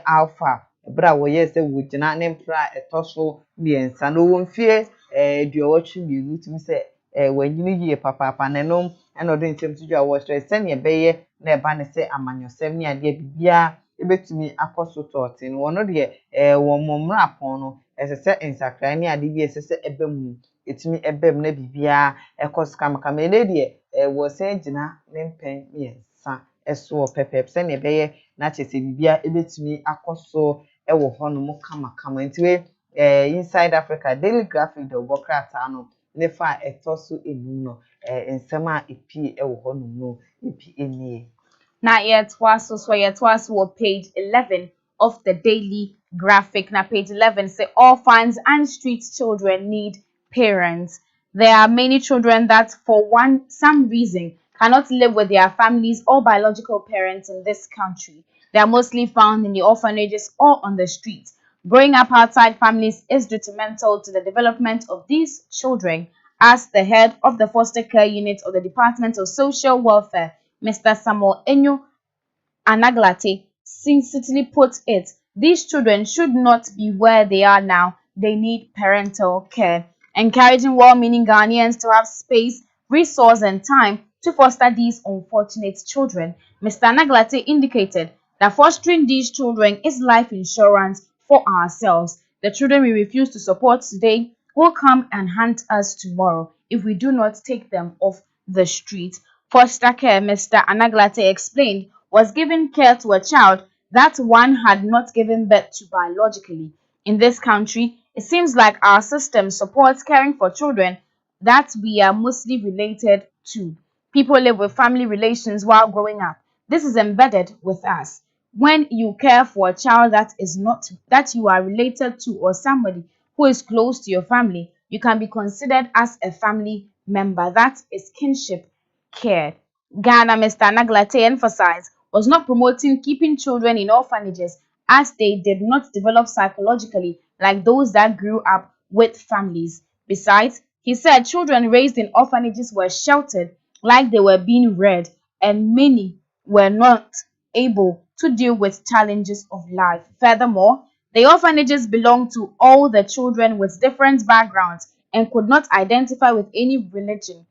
alpha bra wo ye se wugina ne mpra etoso miensa no wonfie duowatwe mienu tumi se wanyini yie papa nenom eno do ntem tudwa wo hwe se ne beye na eba ne se amanyosem ne ade bibia ebetumi akoso totin wono de wo momra pon no esese ensakra ne ade bi esese ebemu etumi ebem na bibia ekoso kamakama ene de wo se gina ne mpen miensa eso pepep se ne beye na chese bibia ebetumi akoso ewo hono mo kamakama ntiwe Inside Africa Daily Graphic de obokrata no ne fa etoso enu no ensema epi ewo hono no epi enie. Not yet was page 11 of the Daily Graphic. Now page 11 say orphans and street children need parents. There are many children that for some reason cannot live with their families or biological parents in this country. They are mostly found in the orphanages or on the streets. Growing up outside families is detrimental to the development of these children, as the head of the foster care unit of the Department of Social Welfare, Mr. Samuel Enyo Anaglate, sincerely put it. These children should not be where they are now. They need parental care. Encouraging well-meaning Ghanaians to have space, resource, and time to foster these unfortunate children, Mr. Anaglate indicated that fostering these children is life insurance for ourselves. The children we refuse to support today will come and hunt us tomorrow if we do not take them off the street. Foster care, Mr. Anaglate explained, was giving care to a child that one had not given birth to biologically. In this country, it seems like our system supports caring for children that we are mostly related to. People live with family relations while growing up. This is embedded with us. When you care for a child that you are related to or somebody who is close to your family, you can be considered as a family member. That is kinship care. Ghana, Mr. Anaglate emphasized, was not promoting keeping children in orphanages as they did not develop psychologically like those that grew up with families. Besides, he said children raised in orphanages were sheltered like they were being reared, and many were not able to deal with challenges of life. Furthermore, the orphanages belonged to all the children with different backgrounds and could not identify with any religion.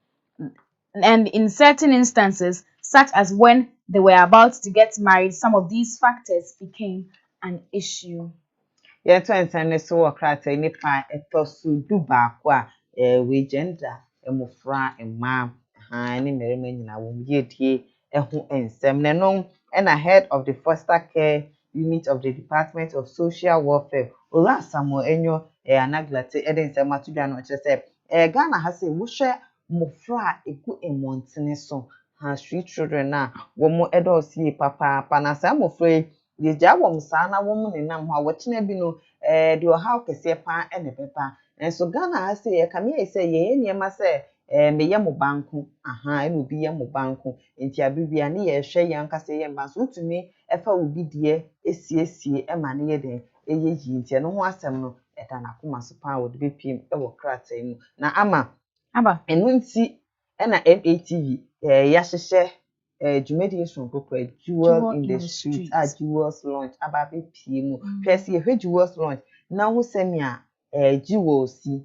And in certain instances, such as when they were about to get married, some of these factors became an issue. Yeto ensane so wokrata nipa etosu duba kwa we gender emofra emma ni merema nyina wo yedie eho ensem nenom and ahead of the foster care unit of the Department of Social Welfare Ora Samuel Enyo Anaglate ensem atudwa no kire se Ghana ha se wo hwe mofra eku emontene so ha street children na wo mo edosie papa na sa mofra ye jawom sa na wo mu nenam ho a wo kina bi no de o ha kese pa ene pepa enso Ghana ha se ye kame ye se ye niema se me ye mo banku ene obi ye mo banku enti abibia ne ye hwe ye nka se ye mba so tumi efa obi die esiesie e ma ne ye den eye yi enti no ho asem no ɛda na kuma so pa wo de bepiem ɛwɔ krataa mu na ama aba nti ɛna MATV yɛahyehyɛ dwumadi sonkokora jewel in the street jewels launch aba bepie mu hwɛ sɛ yɛhwɛ jewels launch na ho sɛmi a jewels si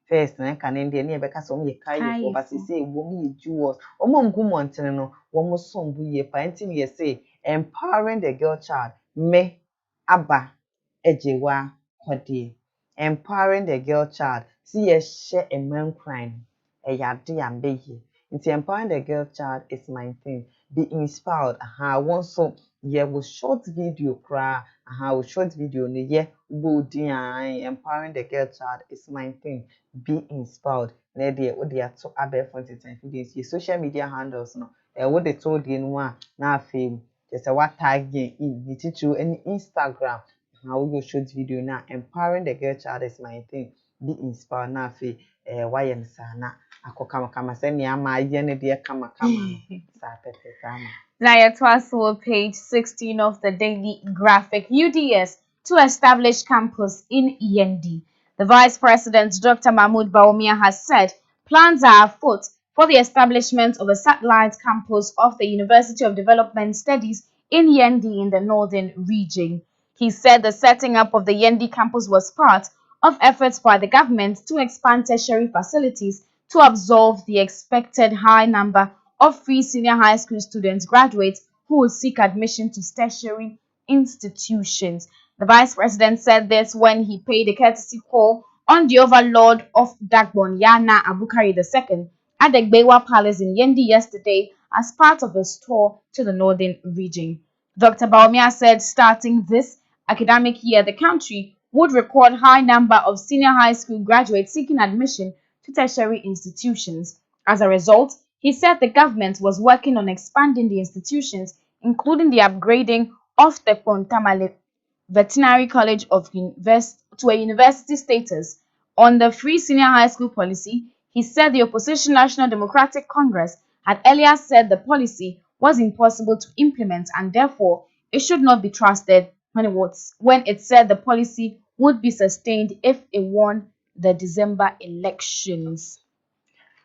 first na ka ne ndie ne yɛbɛka sɛ ɔmo yɛ kaayefo ba sɛ wɔn yɛ jewels ɔmo ngu mɔntene no wɔn som bu yɛ pa nti ne yɛ sɛ empowering the girl child me aba Agyeiwaa Kodie empowering the girl child si yɛhyɛ ɛman kran ɛyade ambeye nti empowering the girl child is my thing be inspired wɔn so yɛ wo short video kra wo short video no yɛ wo din empowering the girl child is my thing be inspired na deɛ wo de ato abɛɛfo ntetan videos yɛ social media handles no wo de to deɛ no a na afei just a what tag in the teacher any Instagram how we go short video now empowering the girl child is my thing be inspired na afei why am sana akokama say me ama ye ne de kama sa pepe kama now yet was page 16 of the Daily Graphic. UDS to establish campus in Yendi. The Vice President, Dr. Mahmoud Bawumia, has said plans are afoot for the establishment of a satellite campus of the University of Development Studies in Yendi in the northern region. He said the setting up of the Yendi campus was part of efforts by the government to expand tertiary facilities to absorb the expected high number of free senior high school students graduates who will seek admission to tertiary institutions. The Vice President said this when he paid a courtesy call on the Overlord of Dagbon, Yana Abukari II, at the Agyeiwaa Palace in Yendi yesterday as part of a tour to the northern region. Dr. Bawumia said starting this academic year, the country would record high number of senior high school graduates seeking admission to tertiary institutions. As a result, he said the government was working on expanding the institutions, including the upgrading of the Pontamale Veterinary College to a university status. On the free senior high school policy, he said the opposition National Democratic Congress had earlier said the policy was impossible to implement and therefore it should not be trusted when it said the policy would be sustained if it won the December elections.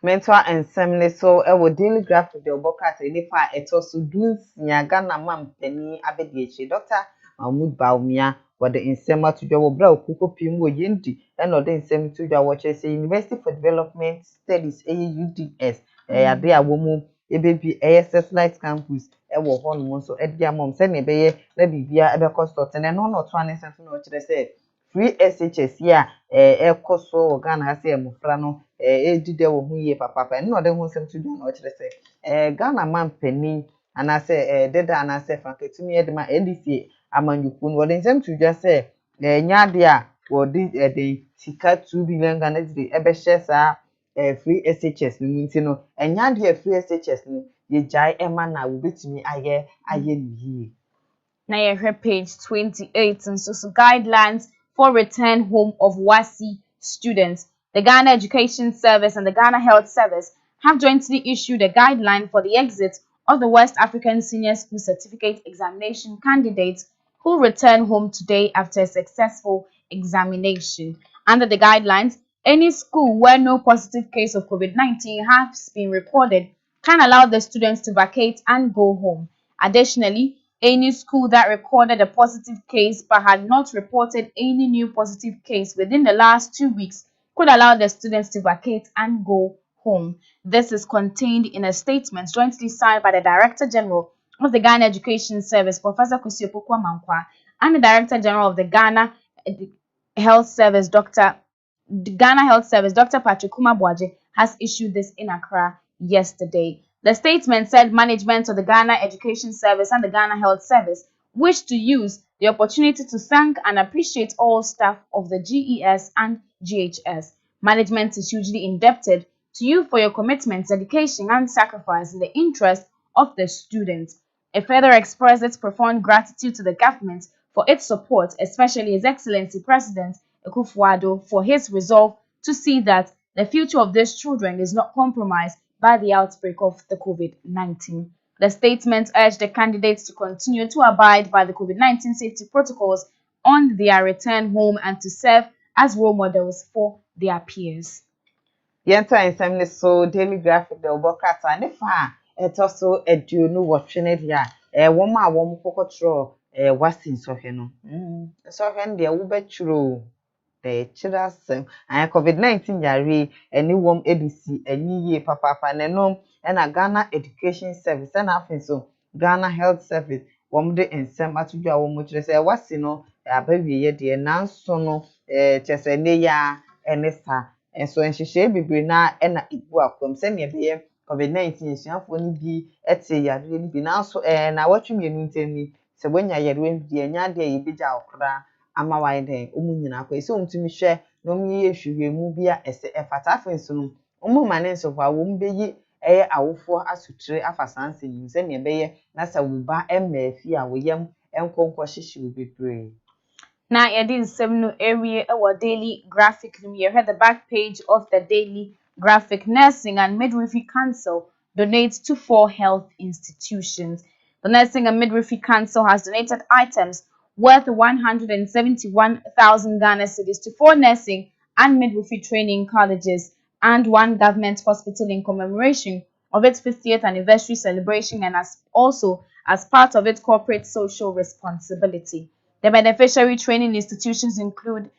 mentor and semle so Daily Graphic the oboka say ni fa eto so dun nyaga na mampani abediechi Dr. Mahmoud Bawumia with the insema to do bra okuko pim wo Yendi and the insem to do what say University for Development Studies UDS ade awomu ebebi satellite campus wo ho no so edia mom se ne beye na bibia ebe cost ne no to ane sense no kire say free SHS ya ekoso Ghana say emufra no edide wo hu ye papa no de hu sem to do no kire say Ghana man pani anase deda anase franketumi edema NDC amanyuku no de nsem to just say nyade a wo de sika 2 billion Ghana cedi ebe share sa free SHS no nti no nyade free SHS no ye jai ema na wo betumi aye ni. Now you page 28 and so guidelines for return home of WASI students. The Ghana Education Service and the Ghana Health Service have jointly issued a guideline for the exit of the West African Senior School Certificate Examination candidates who return home today after a successful examination. Under the guidelines, any school where no positive case of COVID-19 has been recorded can allow the students to vacate and go home. Additionally, any school that recorded a positive case but had not reported any new positive case within the last 2 weeks could allow the students to vacate and go home. This is contained in a statement jointly signed by the Director General of the Ghana Education Service, Professor Kodie, and the Director General of the Ghana Health Service, Dr. Patrick Kumabwaje, has issued this in Accra yesterday. The statement said management of the Ghana Education Service and the Ghana Health Service wish to use the opportunity to thank and appreciate all staff of the GES and GHS. Management is hugely indebted to you for your commitment, dedication, and sacrifice in the interest of the students. It further expressed its profound gratitude to the government for its support, especially His Excellency President Akufo-Addo for his resolve to see that the future of these children is not compromised by the outbreak of the COVID-19. The statement urged the candidates to continue to abide by the COVID-19 safety protocols on their return home and to serve as role models for their peers. Yenta ensem ne so daily graphic de obokata ne fa eto so eduonu wotwe ne dia wom a wom kokotro wasin sohwe no sohwe de wo beturo de chirasem an covid-19 yare eni wom edisi enyiye papa ne nom na Ghana Education Service na afin so Ghana Health Service wom de ensem atudwa wom kire se wasi no abawiye de nanso no chese ne ya enesa enso enhyehyɛ bebre na na ibu akom se ne be covid-19 suafo ni bi ete yare ni bi nanso na watwe mienu ntemi se wonya yare wi bi enya de yibija okra ama wae den omunyina akwa se omtumi hwɛ no mye hwehwe mu bia ese efata afenso no omumane nso kwa wom beyi awofo asutire afasanse ni se ne be na sa wuba emaafi a woyam enkonkɔ hyehye bebre. Now, Yadin Semno area our daily graphic. You heard the back page of the daily graphic. Nursing and Midwifery Council donates to 4 health institutions. The Nursing and Midwifery Council has donated items worth 171,000 Ghana cedis to 4 nursing and midwifery training colleges and 1 government hospital in commemoration of its 50th anniversary celebration and also as part of its corporate social responsibility. The beneficiary training institutions included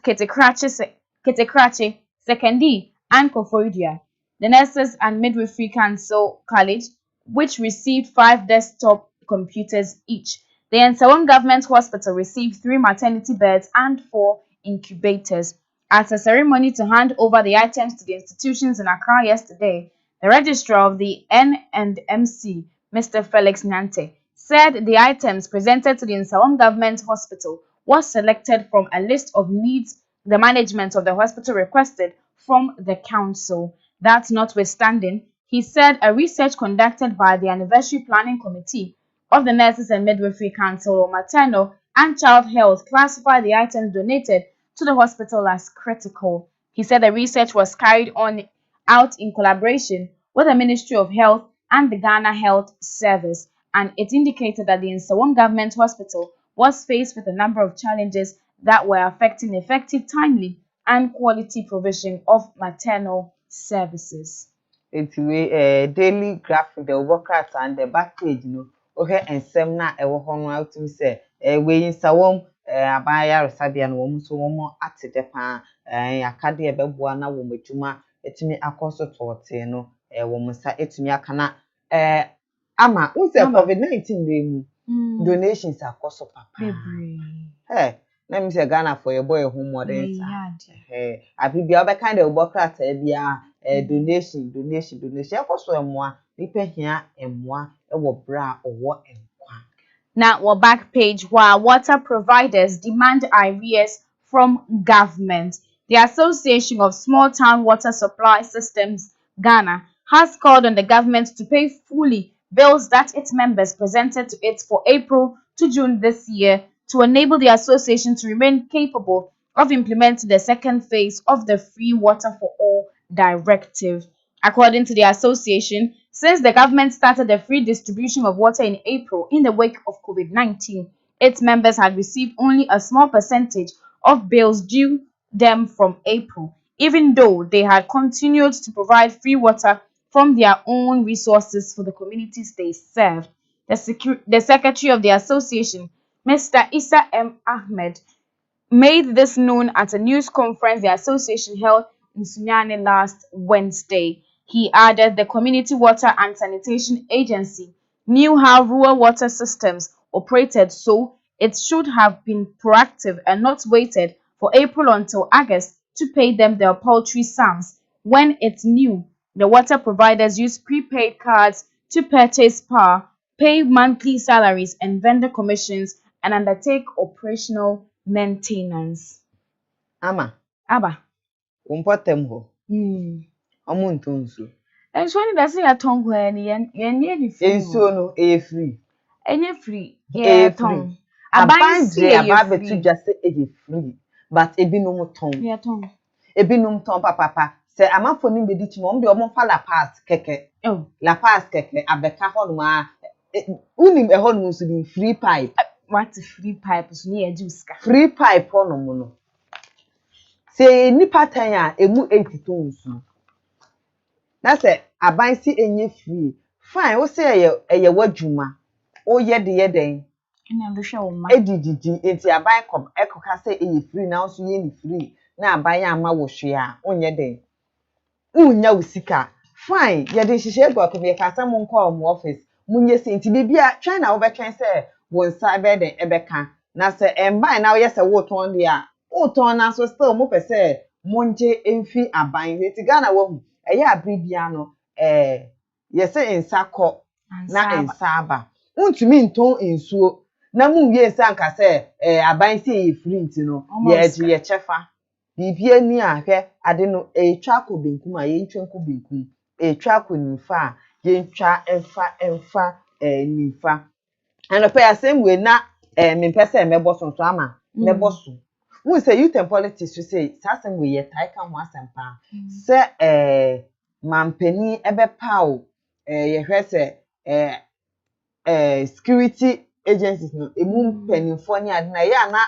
Ketekrache, Sekendi, and Kodie. The Nurses and Midwifery Council College, which received 5 desktop computers each. The Nsawam Government Hospital received 3 maternity beds and 4 incubators. At a ceremony to hand over the items to the institutions in Accra yesterday, the Registrar of the N&MC, Mr. Felix Nante, said the items presented to the Nsawam Government Hospital was selected from a list of needs the management of the hospital requested from the council. That notwithstanding, he said a research conducted by the Anniversary Planning Committee of the Nurses and Midwifery Council or Maternal and Child Health classified the items donated to the hospital as critical. He said the research was carried out in collaboration with the Ministry of Health and the Ghana Health Service, and it indicated that the Nsawam Government Hospital was faced with a number of challenges that were affecting effective, timely, and quality provision of maternal services. It's daily graphic the workers and the back page, okay, and some na out to say, we in Sawom, abaya Sabian woman, so more at the pan, Akadi Bebuana woman, it's me Akosomo, woman sa it's me akana, Ama, who's COVID-19 donations are cost of papa. Hey, let me say Ghana for your boy home modern. Hey, I be other kind of workers, donation. Cost of more, depend here and more, bra or what and now, we're back page while water providers demand arrears from government. The Association of Small Town Water Supply Systems, Ghana, has called on the government to pay fully bills that its members presented to it for April to June this year to enable the association to remain capable of implementing the second phase of the Free Water for All directive. According to the association, since the government started the free distribution of water in April in the wake of COVID-19, its members had received only a small percentage of bills due them from April, even though they had continued to provide free water from their own resources for the communities they served. The secretary of the association, Mr. Issa M. Ahmed, made this known at a news conference the association held in Sunyani last Wednesday. He added the Community Water and Sanitation Agency knew how rural water systems operated, so it should have been proactive and not waited for April until August to pay them their paltry sums when it knew the water providers use prepaid cards to purchase power, pay monthly salaries and vendor commissions, and undertake operational maintenance. Ama. Aba. Umpotem ho. Omuntunsu. And so when that's your tongue when you nearly free. No, free. And you free. Yeah, tongue. A bandre about to just say free. But a binum tongue. Yeah, tongue. A binum tongue, papa. Say, I'm not phoning the ditch mom, the omo fa la pass keke. Oh, la pass keke, abeka honma. Unim a honmus be free pipe. what free pipes near juice. Free pipe on no. Say nipa tan a emu 80 tons. Na say aban si enye free. Fine, wo say eye wadwuma. O ye de ye den. Na be hwe wo ma. Edididi enti aban kom ekoka say eye free na so ye ni free. Na aban ama wo hwe a onye den. Unya usika. Fine, ye de hihye gwa kom ye ka say mon call mo office. Munye se enti bibia try na wo be twen say won sa be den ebeka. Na say emban na wo ye say wo ton de a o ton na so still mo pese monje emfi aban eti Ghana wo hu eye abribia no ye say nsakọ na nsaba untumi nton ensuo na mu wie sanka say aban si e free nti no ye ji ye chefa bibia ni ahwe ade no etwa ko benkum a ye ntwa ko benkum etwa ko nifa ye ntwa emfa nifa and pay asem we na me pese mebo so ama mebo so we say youth and politics we say asem we ye tai kan ho asem pa say mampani ebe pawo ye hwe say security agencies no emu penifo ni ade na ya na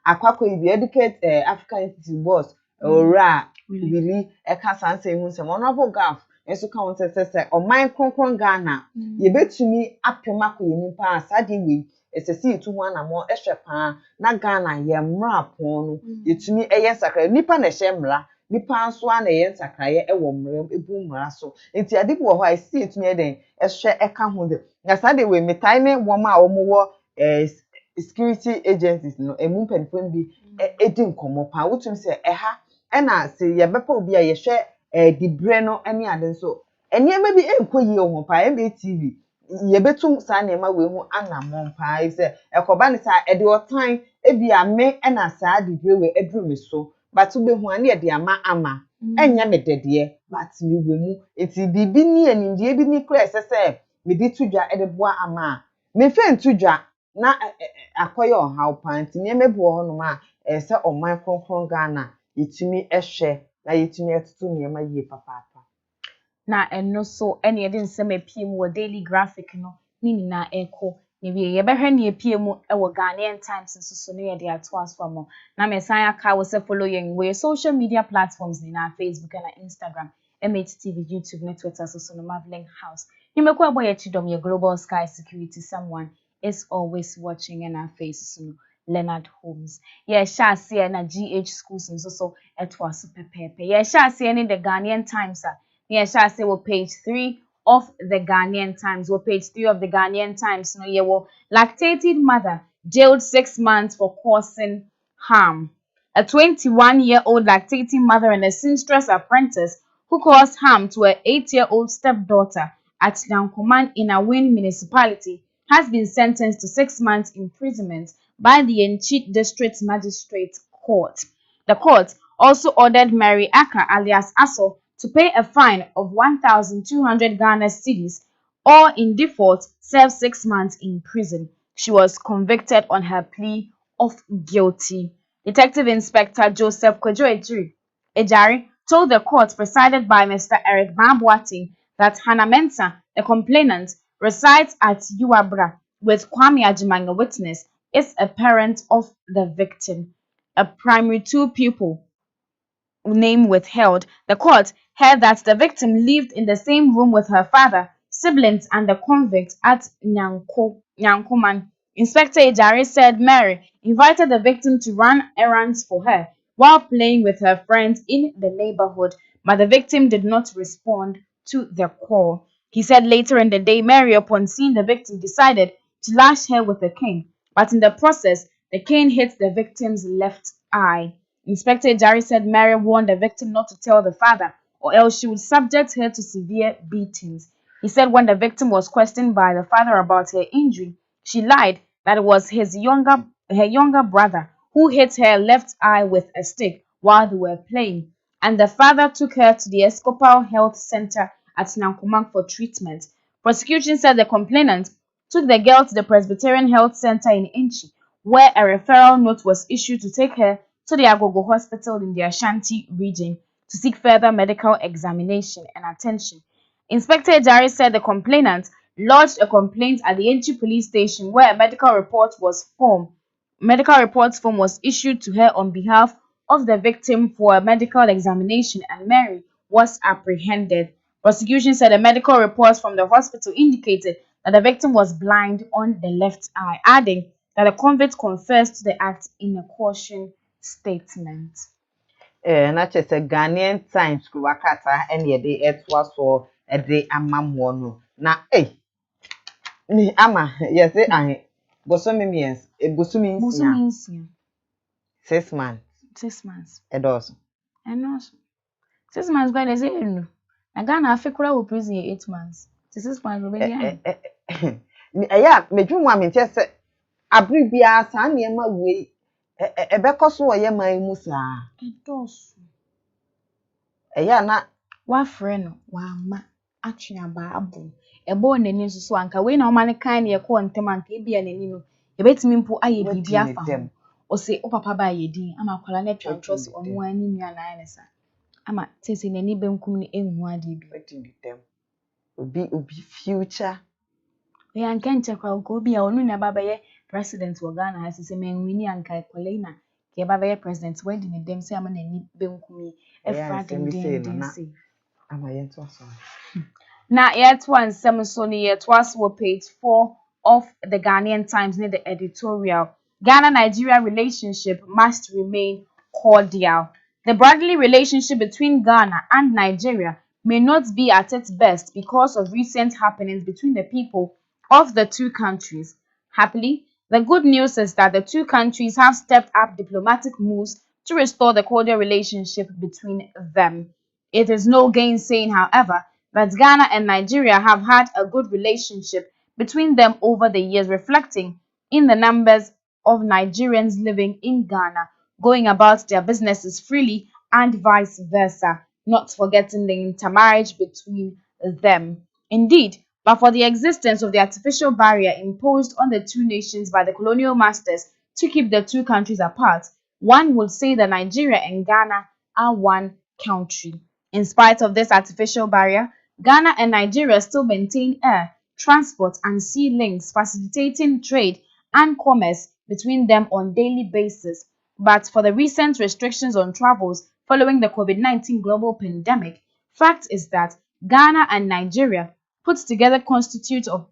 akwakọ ibi educate African Institute boss ora really e ka sanse hu se honorable gaf enso ka won se o man kronkron Ghana ye betumi apema ko yemi pa asade we esesi etu ho na mo ehwe pa na Ghana ye mra pon no yetumi eye sakra nipa na hye mra nipa nso a na ye sakra ye ewo mra ebu mra so enti ade bi wo ho a esi etumi eden ehwe eka ho de na sade we metai ne woma a omo security agencies no emu penfon bi edi nkomo pa wotum se eha na se ye bepa obi a ye hwe dibre no ene ade so enema bi enkoyi ho pa MBTV ye betum sa na ema we hu anamon pa ise ekoba ne sa ede otan ebi ame na sa dibre we edru me so but ube hu ane ede ama enya me dede but mi we mu eti bibi ni anindie bi ni kra sese me di tudwa ede boa ama me fe ntudwa na akoye ohaw panti ne mebu ho no ma se oman kronkron Ghana yetumi ehwe na yetumi atutu niema yie papa na eno so ene yede nsem apiem wo daily graphic no ni na eko ne wie ye behwe ne apiem e wo Ghanaian Times so ne yede ato aso mo na mesan aka wo se following we social media platforms ni na Facebook and Instagram MHTV YouTube ne Twitter so no Marveling House nimeko aboye chidom ye Global Sky Security someone is always watching in our face so Leonard Holmes. Yeah, sha see na GH schools so etwa super pepe. Yeah, sha see in the Ghanaian Times. Yeah, sha see we page 3 of the Ghanaian Times. We page 3 of the Ghanaian Times. No, yeah, well, lactated mother jailed 6 months for causing harm. A 21-year-old lactating mother and a seamstress apprentice who caused harm to her 8-year-old stepdaughter at Nyankoman in Awin municipality has been sentenced to 6 months imprisonment by the Enchi District Magistrate Court. The court also ordered Mary Aka alias Aso to pay a fine of 1,200 Ghana cedis or in default serve 6 months in prison. She was convicted on her plea of guilty. Detective Inspector Joseph Kodie Ejari told the court presided by Mr. Eric Mabwati that Hannah Mensah, the complainant, resides at Agyeiwaa with Kwame Agyemang, a witness, is a parent of the victim. A primary 2 pupil name withheld. The court heard that the victim lived in the same room with her father, siblings, and the convict at Nyankoman. Inspector Ejari said Mary invited the victim to run errands for her while playing with her friends in the neighborhood, but the victim did not respond to the call. He said later in the day, Mary, upon seeing the victim, decided to lash her with a cane, but in the process, the cane hit the victim's left eye. Inspector Ejari said Mary warned the victim not to tell the father, or else she would subject her to severe beatings. He said when the victim was questioned by the father about her injury, she lied that it was her younger brother who hit her left eye with a stick while they were playing, and the father took her to the Episcopal Health Center at Nyankoman for treatment. Prosecution said the complainant took the girl to the Presbyterian Health Center in Enchi, where a referral note was issued to take her to the Agogo Hospital in the Ashanti region to seek further medical examination and attention. Inspector Ejari said the complainant lodged a complaint at the Entry police station where a medical report form was issued to her on behalf of the victim for a medical examination, and Mary was apprehended. Prosecution said a medical report from the hospital indicated that the victim was blind on the left eye, adding that the convict confessed to the act in a caution statement. Na chese Ghanaian Times ku wakata ene de etwa so de amamwo no na ni ama yes ahe bosomi miens bosomi nsia 6 months 6 months edos enos 6 months by say no na Ghana afekura wo prison 8 months 6 months go be dia ni aya medwuma me ntese abri bia sa na ma we ebekoso wo ye man mu saa edos aya na wa frɛ no wa ma atweaba abo ebo nani nso so anka we na o ma ne kan ne yɛkɔ ntem anka ebia nani no yɛbetimi mpo ayɛ bibi afa ho o se o papa ba yɛdin ama akwala na twa ntro so ɔno ani nua na ayɛ sa ama sese nani benkum ne enhu ade bi wetimi dem obi future we anka nche kwa ko obi a ɔno na baba yɛ president wɔ Ghana ha sese menwini anka akwala na ke baba yɛ president we di ne dem se ama nani benkum yi efra den se ama yento so na yet one nsɛm yet was page 4 of the Ghanaian Times near the editorial. Ghana-Nigeria relationship must remain cordial. The brotherly relationship between Ghana and Nigeria may not be at its best because of recent happenings between the people of the two countries. Happily, the good news is that the two countries have stepped up diplomatic moves to restore the cordial relationship between them. It is no gainsaying, however, that Ghana and Nigeria have had a good relationship between them over the years, reflecting in the numbers of Nigerians living in Ghana, going about their businesses freely and vice versa, not forgetting the intermarriage between them. Indeed, but for the existence of the artificial barrier imposed on the two nations by the colonial masters to keep the two countries apart, one would say that Nigeria and Ghana are one country. In spite of this artificial barrier, Ghana and Nigeria still maintain air, transport, and sea links, facilitating trade and commerce between them on a daily basis. But for the recent restrictions on travels following the COVID-19 global pandemic, fact is that Ghana and Nigeria put together constitute of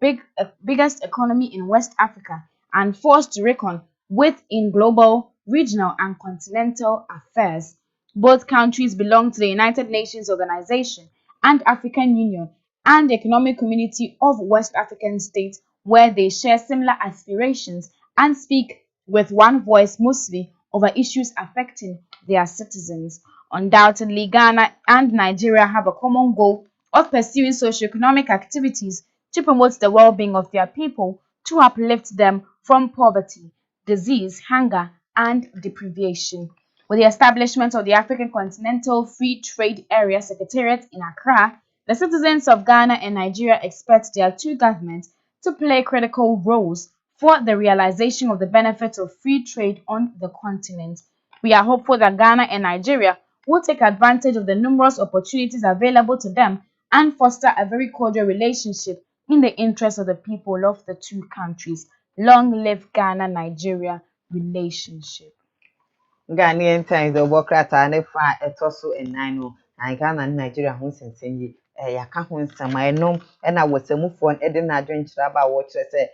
biggest economy in West Africa and forced to reckon with in global, regional, and continental affairs. Both countries belong to the United Nations Organization and African Union and the Economic Community of West African States, where they share similar aspirations and speak with one voice mostly over issues affecting their citizens. Undoubtedly, Ghana and Nigeria have a common goal of pursuing socio-economic activities to promote the well-being of their people, to uplift them from poverty, disease, hunger, and deprivation. With the establishment of the African Continental Free Trade Area Secretariat in Accra, the citizens of Ghana and Nigeria expect their two governments to play critical roles for the realization of the benefits of free trade on the continent. We are hopeful that Ghana and Nigeria will take advantage of the numerous opportunities available to them and foster a very cordial relationship in the interest of the people of the two countries. Long live Ghana-Nigeria relationship. Ghanaian Times obokrata ne fa etoso enan no Ghana and Nigeria ho sensem yi yaka ho nsama enom na wasamufo de na adwenkyira ba wo kire se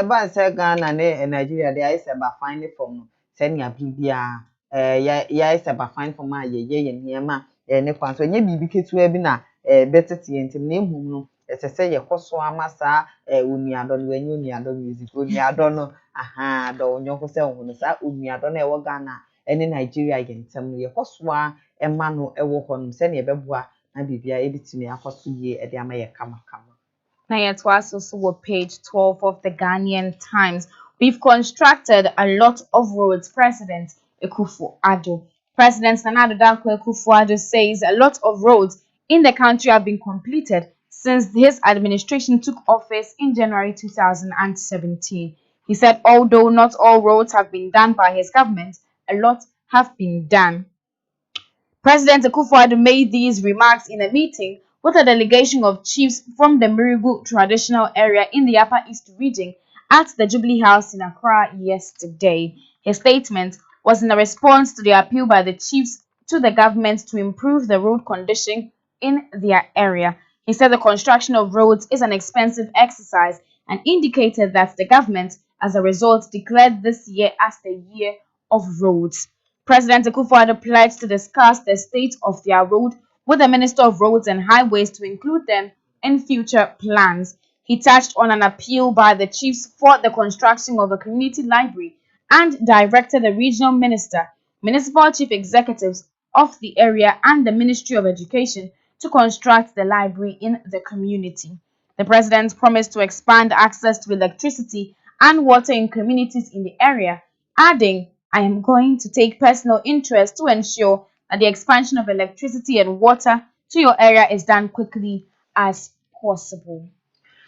ban se Ghana ne Nigeria dey is ba fine form no se nia bibia ya is ba fine form a ye niema ne kwanso nye bibi ketua bi na betete yentim na ehum no se ye koso amasa onuado no enye onuado music onuado no aha do onyo ko se ohunu sa onuado na ewo Ghana ene Nigeria yentem no yekosoa ema no ewo honum se na ebeboa na bibia ebitimi akoso ye ede ama ye kama. Now yet was also page 12 of the Ghanaian Times. We've constructed a lot of roads. President Akufo-Addo Nana Addo Akufo-Addo says a lot of roads in the country have been completed since his administration took office in January 2017. He said although not all roads have been done by his government, a lot have been done. President Akufo-Addo made these remarks in a meeting with a delegation of chiefs from the Mirigu traditional area in the Upper East region at the Jubilee House in Accra yesterday. His statement was in a response to the appeal by the chiefs to the government to improve the road condition in their area. He said the construction of roads is an expensive exercise and indicated that the government, as a result, declared this year as the year of roads. President Akufo-Addo pledged to discuss the state of their road with the Minister of Roads and Highways to include them in future plans. He touched on an appeal by the chiefs for the construction of a community library and directed the regional minister, municipal chief executives of the area, and the Ministry of Education to construct the library in the community. The president promised to expand access to electricity and water in communities in the area, adding, "I am going to take personal interest to ensure that the expansion of electricity and water to your area is done quickly as possible."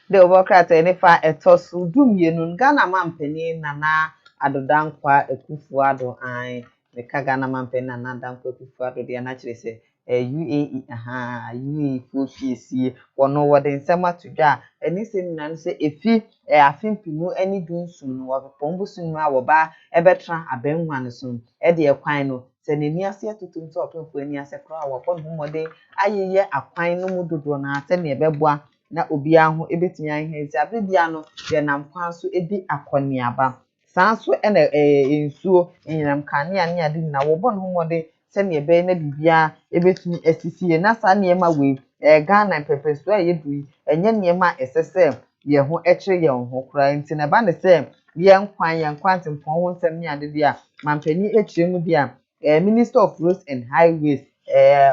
The Obokrat any fa etosu dumienu Ghana mampeni nana adodankwa Akufo-Addo an the Ghana mampeni nana dankwa Akufo-Addo de anachire se UAE UAE fo piesie wono wode nsema tudwa eni se nnan se efi afimpimu eni dunsum no wopombu sunu a woba ebetra abenwa ne so e de ekwan no se neni ase atutum so opemfo eni ase kra wopon humode ayeye akwan no mudodo na ase ne ebeboa na obi aho ebetumi ahenzi abebia no de nam kwan so edi akoniaba sanso ena ensuo enyinam kanea ne ade na wobon humode se ne ebe na bibia ebetumi asisie na sa ne ma we Ghana pepeso ayedui enye ne ma esese ye ho ekire ye ho kura nti na ba ne se ye nkwan tempon ho nsem ne ade dia mampani ekire mu dia Minister of Roads and Highways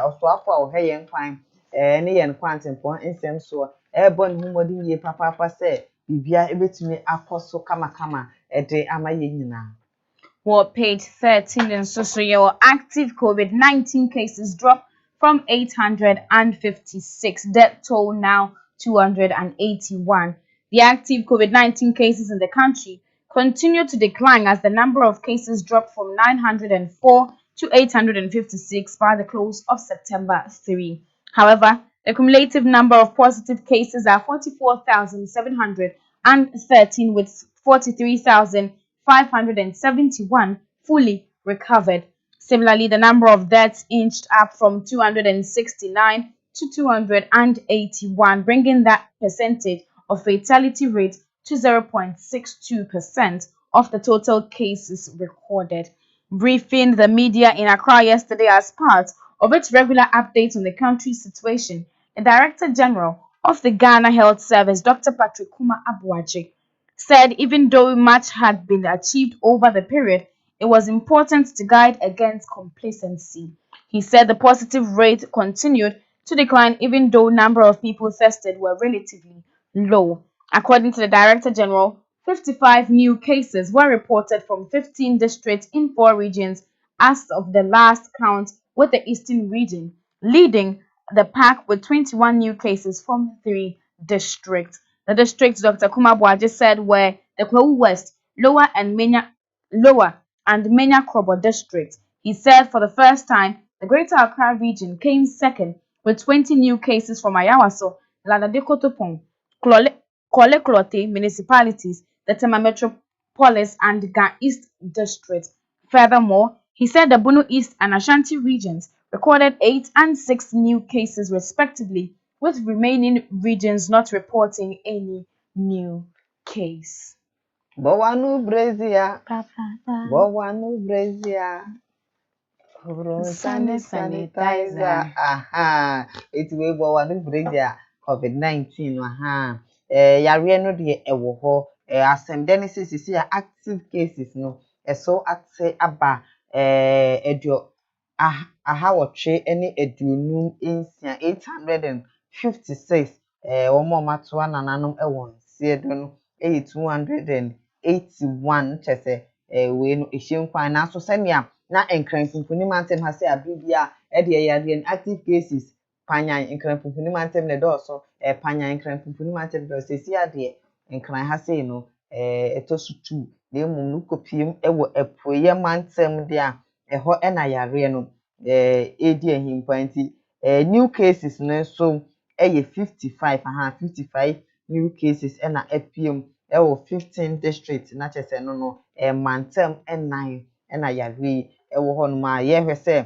osoafo a ohe ye nkwan ne ye nkwan tempon nsem so bon humodi ye papa se bibia ebetumi akoso kama ede ama ye nyina. Well, page 13 in Sosoyo, active COVID-19 cases drop from 856. Death toll now 281. The active COVID-19 cases in the country continue to decline as the number of cases dropped from 904 to 856 by the close of September 3. However, the cumulative number of positive cases are 44,713 with 43,571 fully recovered. Similarly, the number of deaths inched up from 269 to 281, bringing that percentage of fatality rate to 0.62% of the total cases recorded. Briefing the media in Accra yesterday as part of its regular updates on the country's situation, the Director General of the Ghana Health Service, Dr. Patrick Kuma Abuaji, said even though much had been achieved over the period, it was important to guide against complacency. He said the positive rate continued to decline even though number of people tested were relatively low. According to the Director General, 55 new cases were reported from 15 districts in 4 regions as of the last count, with the Eastern region leading the pack with 21 new cases from 3 districts. The districts Dr. Kuma Buaji said were the Kwahu West, Lower and Menya Krobo districts. He said for the first time, the Greater Accra region came second with 20 new cases from Ayawaso, Ladadekotopon, Kole Klote municipalities, the Tema Metropolis and Ga East districts. Furthermore, he said the Bunu East and Ashanti regions recorded 8 and 6 new cases respectively, with remaining regions not reporting any new case. Bowanu Brazia, Bowanu Brazia. Sanitizer. Aha. It will be one Brazia COVID-19. Aha. Yare no de ewo ho. Asem Dennis is active cases no. So at say aba edio aha watche any eduonum insia 856 omo matwa nananom ewon siedo no 281 chese we no ehyenkwan na so senia na enkranfumfuni mantem ha se abibia e de yare active cases panyan enkranfumfuni mantem ne do so panyan enkranfumfuni mantem do se si ade enkran ha se no etosu2 na emum no kopiem ewo epoye mantem dia eho na yare no edi ehimpanti new cases no so 55 new cases na APM 15 districts na chese no mantem 9 na yare ho no ma ye hwe se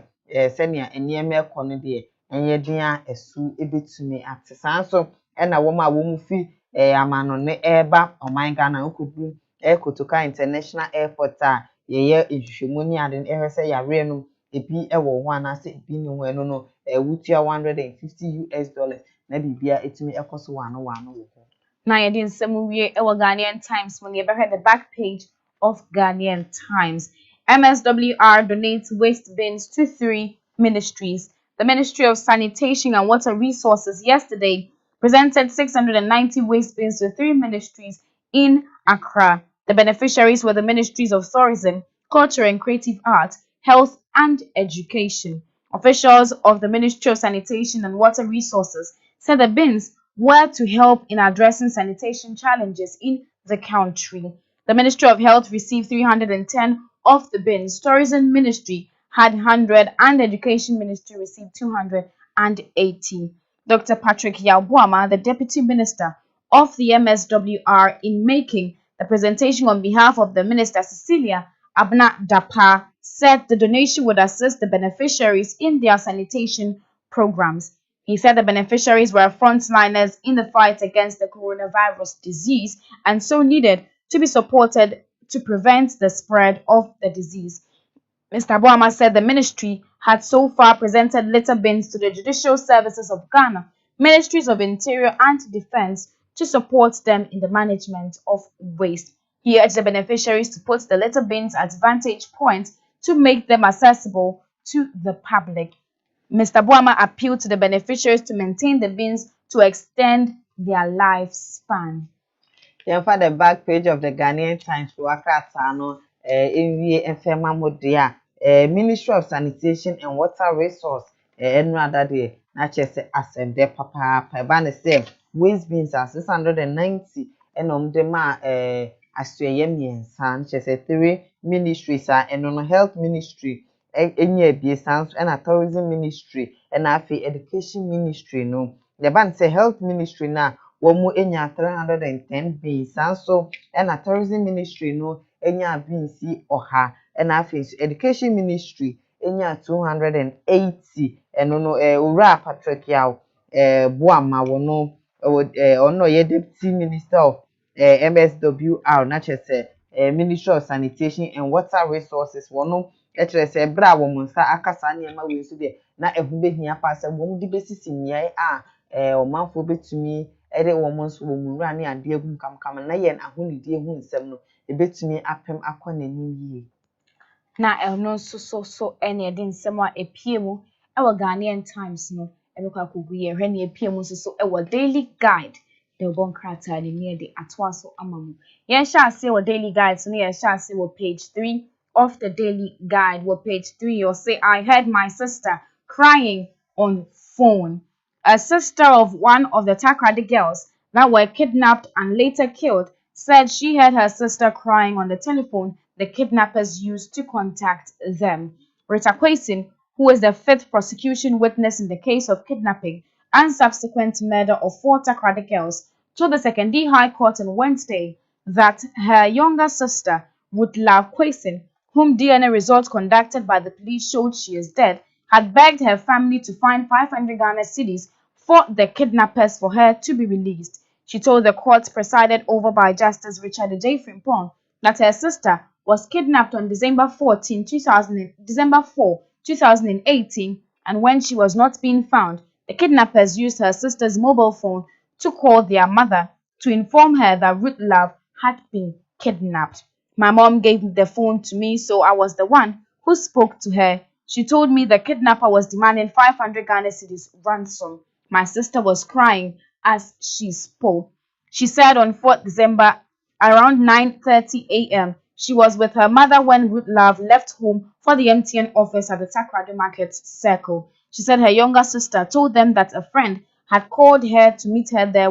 senia eniem ekono de enye din a esu ebetumi atesanso na wo ma wo mu fi amano ne eba oman Ghana okudu Kotoka International Airport a ye ehwehwemu ni ade ehwe se yare no ebi wo ho anase ebi ni ho eno no wutua $150 na bibia etumi ekoso wano wo ho. Na yedin semuwie ewo Ghanaian Times when you ever heard the back page of Ghanaian Times. MSWR donates waste bins to 3 ministries. The Ministry of Sanitation and Water Resources yesterday presented 690 waste bins to 3 ministries in Accra. The beneficiaries were the Ministries of Tourism, Culture and Creative Arts, Health and Education. Officials of the Ministry of Sanitation and Water Resources said the bins were to help in addressing sanitation challenges in the country. The Ministry of Health received 310 of the bins. Tourism Ministry had 100 and Education Ministry received 280. Dr. Patrick Agyeiwaa, the Deputy Minister of the MSWR, in making the presentation on behalf of the Minister Cecilia Abna Dapa, said the donation would assist the beneficiaries in their sanitation programs. He said the beneficiaries were frontliners in the fight against the coronavirus disease and so needed to be supported to prevent the spread of the disease. Mr. Agyeiwaa said the ministry had so far presented litter bins to the Judicial Services of Ghana, Ministries of Interior and Defense to support them in the management of waste. He urged the beneficiaries to put the litter bins at vantage points to make them accessible to the public. Mr. Agyeiwaa appealed to the beneficiaries to maintain the bins to extend their lifespan. For the back page of the Ghanaian Times for Accra no ewie enfema modea Ministry of Sanitation and Water Resource enrada de na chese asende papa eba ne se waste bins are 690 enom de ma asuyeye miensa chese 3 ministries are eno Health Ministry enye biesa na Tourism Ministry na afi Education Ministry no the ban say Health Ministry na womu enya 310 bins so na Tourism Ministry no enya binsi oha na afi Education Ministry enya 280 eno no ura Patrick Buama wono ono ye Deputy Minister of MSWR na chese Ministry of Sanitation and Water Resources wono etrese bra wo munsa akasa ne ma we so de na ehube hia pa se wo di besisi nia omanfo betumi ede wo munso wo munra ne ade agum kamkam na ye na ahonidi ehu nsem no ebetumi apem akọ nanim yie na eno so ene de nsem a epiemu ewo Ghanaian Times no ebekwa kogu ye hwe ne epiemu so ewo Daily Guide de bon krata ne ne de atwaso amamu ye sha ase wo Daily Guide so ne ye sha ase wo page 3 of the Daily Guide. Well, page 3, you'll say, I heard my sister crying on phone. A sister of one of the Takrady girls that were kidnapped and later killed said she heard her sister crying on the telephone the kidnappers used to contact them. Rita Kwesi, who is the 5th prosecution witness in the case of kidnapping and subsequent murder of 4 Takrady girls, told the Second High Court on Wednesday that her younger sister, Woodlove Kwesi, whom DNA results conducted by the police showed she is dead, had begged her family to find 500 Ghana cedis for the kidnappers for her to be released. She told the court presided over by Justice Richard Frimpong that her sister was kidnapped on December 4, 2018, and when she was not being found, the kidnappers used her sister's mobile phone to call their mother to inform her that Woodlove had been kidnapped. My mom gave the phone to me, so I was the one who spoke to her. She told me the kidnapper was demanding 500 Ghana cedis ransom. My sister was crying as she spoke. She said on 4th December around 9:30 a.m. she was with her mother when Woodlove left home for the MTN office at the Takrady Market Circle. She said her younger sister told them that a friend had called her to meet her there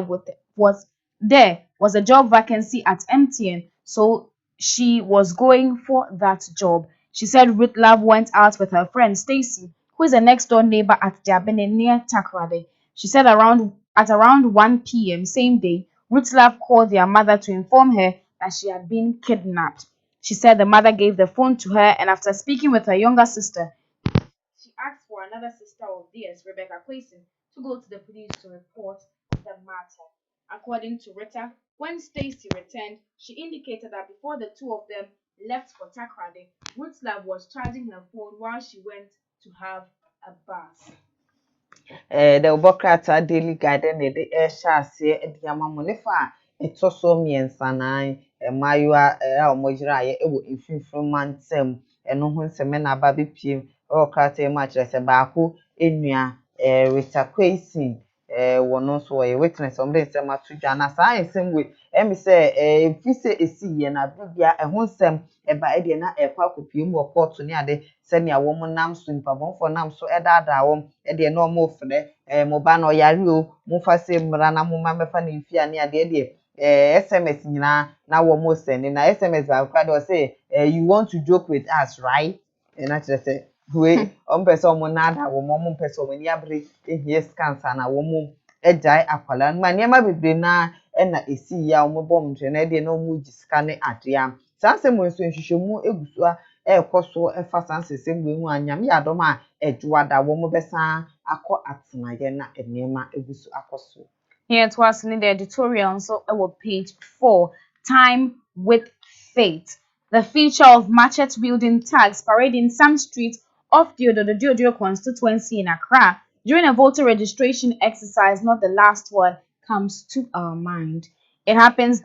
was a job vacancy at MTN, so she was going for that job. She said Woodlove went out with her friend Stacy, who is a next door neighbor at Diabene near Takrady. She said around At around 1 p.m. same day, Rutslove called their mother to inform her that she had been kidnapped. She said the mother gave the phone to her, and after speaking with her younger sister, she asked for another sister of theirs, Rebecca Quayson, to go to the police to report the matter. According to Rita, when Stacy returned, she indicated that before the two of them left for Takrade, Rutslove was charging her phone while she went to have a bath. The Obokrata Daily Garden, the air chassis, the Yamamonefa, it so miensa nine, a Mayua, Mojra, if you from Mansem, and no one semena baby pim, or crate much as a baku, Inia, Rita Quasin, one also a witness on this Matujana science, same way, and say, if you say a sea and a bibia, and one sem, a by Ediana, a quackupim or port to near the send your woman nam swim for nam so edada e no more for the moba no yare o mo fa se mra na mo ma mefa na mfia ne ade de SMS nyina na wo mo send na SMS ba kwa do say you want to joke with us, right? And I just say we person mo na da wo mo person mo ni abre ehie scans na wo mo ejai akwala ma niam bebre na na esi ya wo bom twe na de no mo jiska ne adea sanse mo nso nhwehwemu egusu a ekoso efa sanse semwe hu anyam ya doma ejuada wo mo besa akọ atinaye na enema egusu akoso. Here it was in the editorial, so our page 4, Time with Fate. The feature of machete-wielding thugs parading some streets of the Ododo constituency in Accra during a voter registration exercise, not the last one, comes to our mind. It happened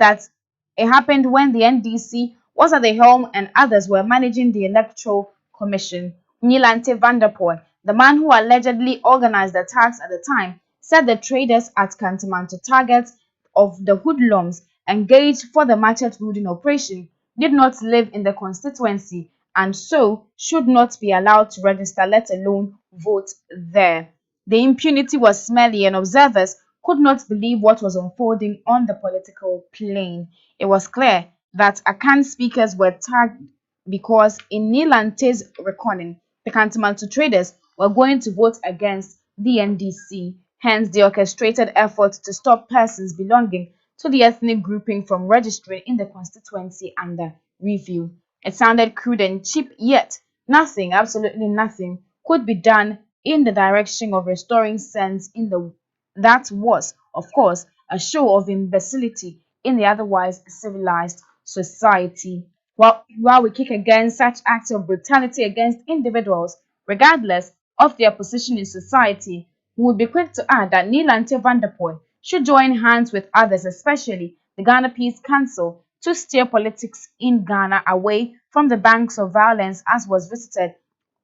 when the NDC was at the helm and others were managing the Electoral Commission. Nilante Vanderpoel, the man who allegedly organized the attacks at the time, said the traders at Kantamanto, targets of the hoodlums engaged for the machete-wielding operation, did not live in the constituency and so should not be allowed to register, let alone vote there. The impunity was smelly and observers could not believe what was unfolding on the political plane. It was clear that Akan speakers were tagged because in Nilante's reckoning, the Kantamanto traders were going to vote against the NDC. Hence, the orchestrated effort to stop persons belonging to the ethnic grouping from registering in the constituency under review. It sounded crude and cheap, yet nothing, absolutely nothing, could be done in the direction of restoring sense in the that was, of course, a show of imbecility in the otherwise civilized society. While we kick against such acts of brutality against individuals, regardless of their position in society, we would be quick to add that Nilante Vanderpoel should join hands with others, especially the Ghana Peace Council, to steer politics in Ghana away from the banks of violence as was visited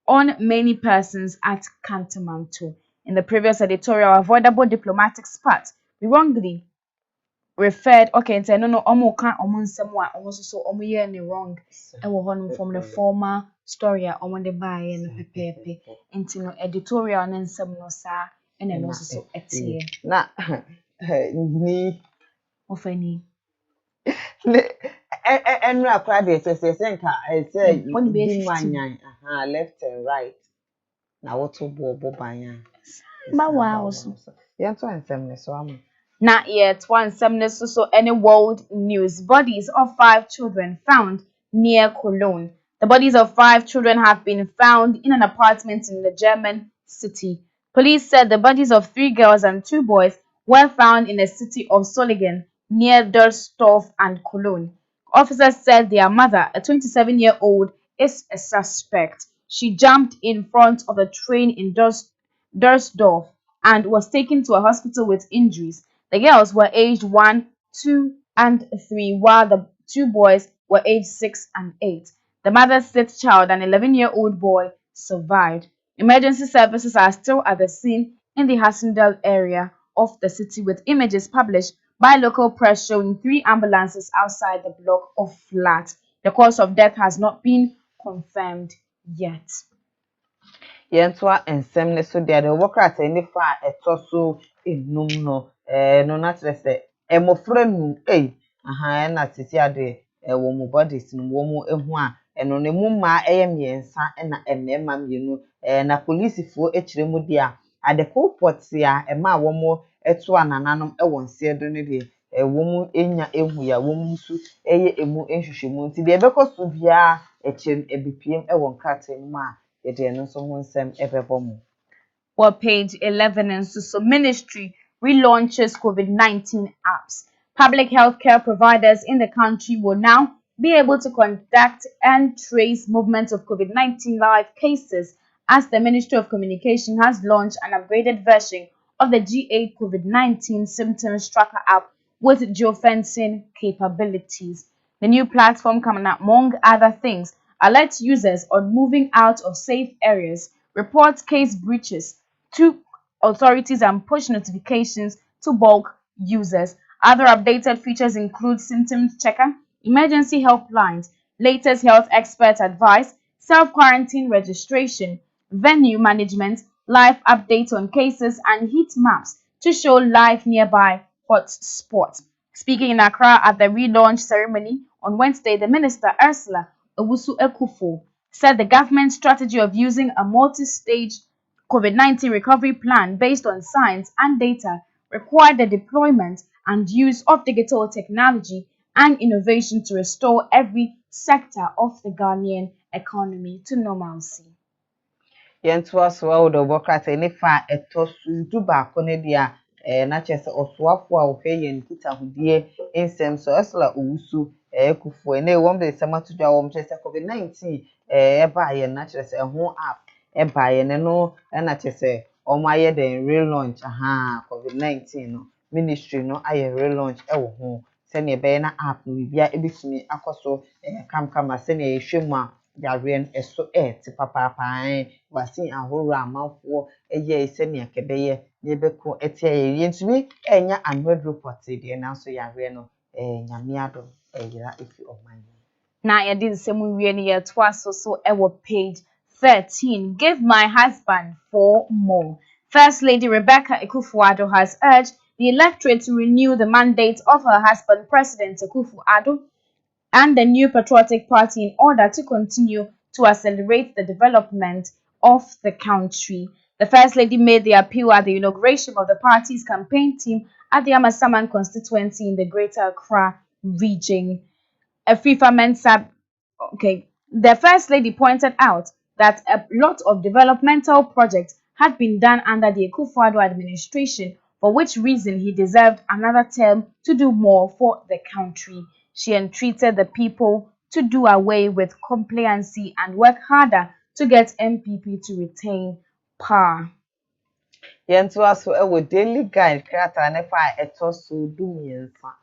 on many persons at Kantamanto. In the previous editorial, avoidable diplomatic spat, we wrongly referred wrong from the former story on the buy and pepe into no editorial and some no sa and then also so etie Na ni ofani enra akwa de se nka say When we di 15. manyan left and right na woto bo banyan Ba wow so yento ensem ne so am. not yet. One semnes so any world news. Bodies of 5 children found near Cologne. The bodies of 5 children have been found in an apartment in the German city. Police said the bodies of 3 girls and 2 boys were found in the city of Solingen near Durstorf and Cologne. Officers said their mother, a 27-year-old, is a suspect. She jumped in front of a train in Dursdorf and was taken to a hospital with injuries. The girls were aged 1, 2, and 3, while the 2 boys were aged 6 and 8. The mother's 6th child, an 11-year-old boy, survived. Emergency services are still at the scene in the Hassendal area of the city, with images published by local press showing 3 ambulances outside the block of flats. The cause of death has not been confirmed yet. Yentwa ensem ne so dia de wokrata ni fa etoso enum no no na trese emofra num na sisi ade wo mu bodies no wo mu ehu a eno ne mu ma miensa na emema mienu na police fo ekire mu dia ade ko port ya ema wo mu eto anananom e won se do ne de wo mu enya ehu ya wo mu su eye emu enhwehwemu nti de ebekoso bia eche ebipiem e won kratem ma ye de no so ho nsem ebebo mu. Well, page 11 and so ministry relaunches COVID-19 apps. Public healthcare providers in the country will now be able to conduct and trace movements of COVID-19 live cases as the Ministry of Communication has launched an upgraded version of the G8 COVID-19 symptoms tracker app with geofencing capabilities. The new platform can, among other things, alert users on moving out of safe areas, report case breaches to authorities, and push notifications to bulk users. Other updated features include symptoms checker, emergency helplines, latest health expert advice, self-quarantine registration, venue management, live updates on cases, and heat maps to show live nearby hotspots. Speaking in Accra at the relaunch ceremony on Wednesday, the Minister Ursula Owusu Ekufo said the government's strategy of using a multi-stage COVID-19 recovery plan based on science and data required the deployment and use of digital technology and innovation to restore every sector of the Ghanaian economy to normalcy. Yentoa so wa do bokrata ne fa etosu du ba ko ne dia na chese osoafo a ohwe yen kita hudie ensem so esla owusu kufu ne wom de samatu dwa wom chese COVID-19 ba ye na chese ho app ba ye ne no na chese omo aye den relaunch COVID-19 no ministry no aye relaunch wo ho se ne be na app no bia ebitumi akoso kamkama se ne ehwemu a yaren eso ti papapa wasin ahoro amanfo eye ise ne akebeye ne beko etia ye ntumi enya anwed report de na so yare no nyame ado yira efi oman. Na yɛde nsɛm wie ne yɛtoa so ɛwɔ page 13. Give my husband 4 more. First Lady Rebecca Akufo-Addo has urged the electorate to renew the mandate of her husband, President Akufo-Addo, and the new patriotic party in order to continue to accelerate the development of the country. The First Lady made the appeal at the inauguration of the party's campaign team at the Amasaman constituency in the Greater Accra region. The First Lady pointed out that a lot of developmental projects had been done under the Akufo-Addo administration, for which reason he deserved another term to do more for the country. She entreated the people to do away with complacency and work harder to get MPP to retain power. Yentoa so ewo daily guide krata ne fa etosu du miensa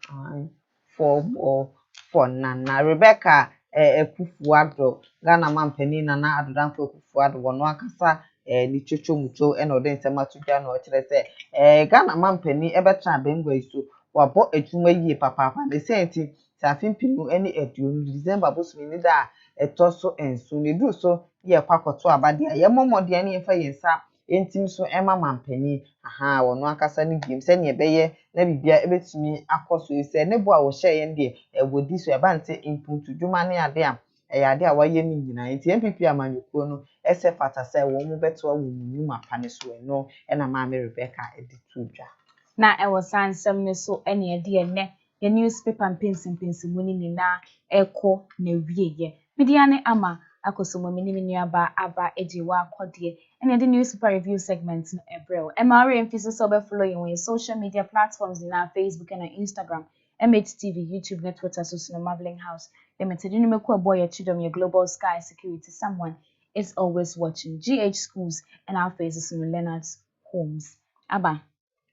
for Nana Rebecca Akufo-Addo Ghana mampani Nana Adodanfo Akufo-Addo wono akasa ni chocho mucho eno de nsema tudwa no kire se Ghana mampani ebetra bengwa iso wabo adwuma yie papapa de senti safimpinu eni eduonu December bosumi ni da etoso ensu ni du so ye kwakoto abade ye momode ne yefa yensa entim so ema mampani wono akasa ni game se ne ebeye na bibia ebetumi akoso ise ne bo a wo hye ye de wodi so eba nte input dwuma ne ade a ade a waye ni nyina nti MPP amanyuko no ese fata se wo mu beto wo mu mapa ne so no na ma me Rebecca editu dwa na ewo sansem ne so ene ade ene ye newspaper pensim ni na eko na wieye mediane ama Akosomo mini nuaba aba Agyeiwaa Kodie and the newspaper review segment no April. MRA emphasis so be following on social media platforms in our Facebook and our Instagram, MHTV, YouTube, network, so Marveling House. The method you make a boy chidom your global sky security. Someone is always watching. GH schools and our faces in Leonard's homes. Aba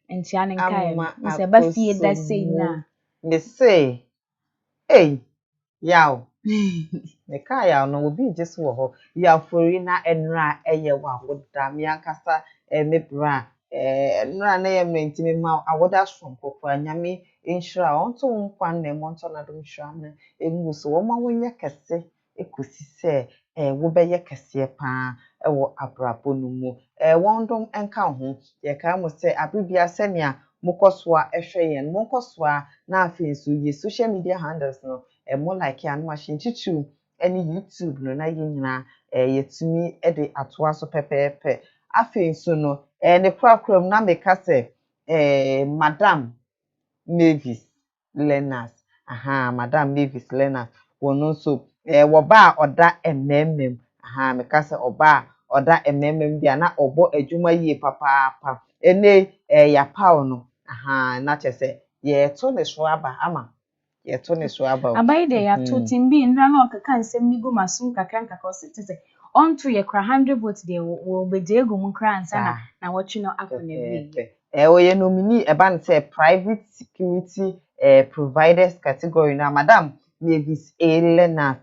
and Tianen Kaya. We say ba fie that say na. Me say, hey, yaw. Me kaya no obi just wo ho ya fori na enra eye wa woda me ankasa me bra enra na ye mentimi ma awoda som kokwa nyame enhira onto nkwa na monto na dum hira na enguso wo ma wonya kese ekosi se wo beye kese pa wo abrabo no mu wondom enka ho ye ka mo se abibia senia mokoswa ehweyen mokoswa na afensu ye social media handles no more like an machine chichu any YouTube no na yina yetumi e de atoa so pepepe afen so no ne kwakram na meka se Madam Mavis Lenas. Madam Mavis Lenas. Wono so woba oda emmem. Me ka se oba oda emmem dia na obo adwuma yie papa. Ene ya paw no. Na chese ye to ne so aba ama. Ye to ne so aba. Abai de ya to timbi nra na okaka nsem ni gu masum kakra se onto ye kra 100 votes de wo beje gu mu kra ansa na wotwe no akona bi. Oye nominee ban say private security providers category na Madam Mavis Elena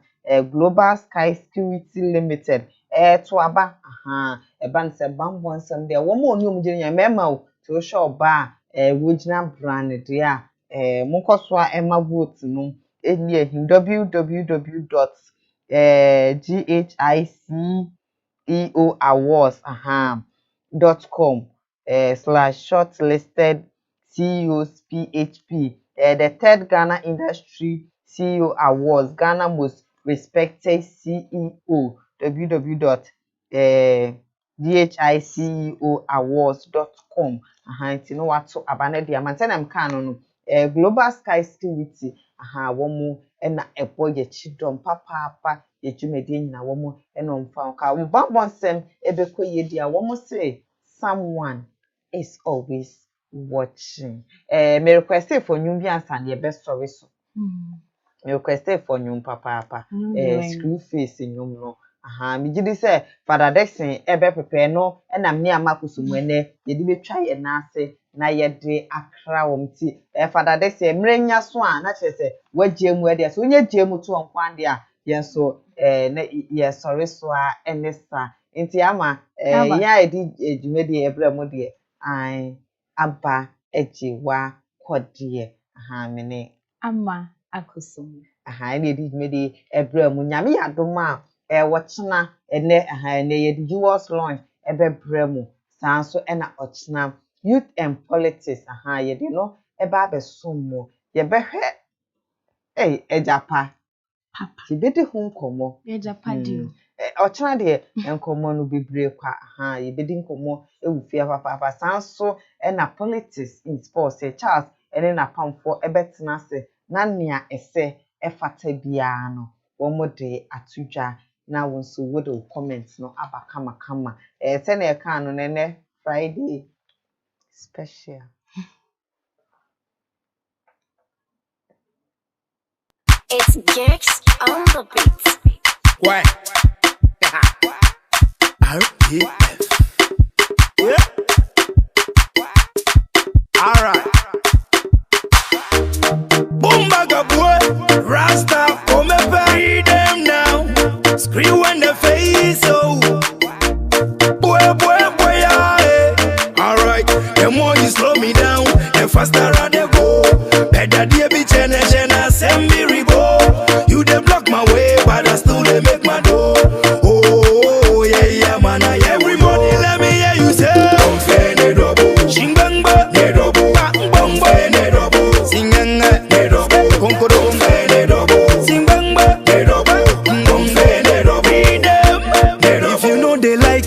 Global Sky Security Limited to aba ban say bambon some there wo mo nyom je nya mema o to show ba wojina brand dia munkoso a ema vote no eni www.giceoawards.com /shortlisted CEOs PHP the third Ghana Industry CEO Awards Ghana Most Respected CEO www.giceoawards.com nti no wato abane dia mantena mkano no Global Sky Security womu na ebo ye chidom papa ye dwumede nyina womu na omfa ka wo babonsem ebekoye dia womu say someone is always watching. Me request for nyum bi ansa ne be story so. Me request for nyum papa. Screw face nyum no. Me gidi say Father Dexon ebe prepare no na me Akosomo ene ye di betwa ye na ase na ye de akra wom ti. Father Dexon mrenya so a na chese wagiemu e de so onye giemu to onkwan de a ye so na ye sorry so a enesa nti ama ya edi ejumedi ebremu de ai aba Agyeiwaa Kodie mene ama Akosomo ene edi ejumedi ebremu nyame yadoma wochena ene ene ye di was launch ebebremu sanso ena ochena youth and politics ye di no eba besomo ye behwe ejapa papa ti bedi hu nkomo ejapa dio ochena de nkomo no bebre kwa ye bedi nkomo ewufia papa sanso ena politics in sports Charles ene na pamfo ebetena se na nea ese efata bia no womo de atudwa na wonso wodo comments no abakama kama sene e kan no nene Friday special. It's Gex on the beat. What? RPF. Yeah. All right. Boombaga boy, Rasta, come and bury them now. Scream in the face, oh. Boy, yeah. All right. The more you slow me down, the faster I go. Better dear be chena, send me ribo. You they block my way, but I still they make my door. Oh, yeah, man, everybody let me hear you say. Don't fear the double. Shingbangba, the double. Bang, the double. Singanga, the double. Concord, the double. Singbangba, the double. The double. If you know they like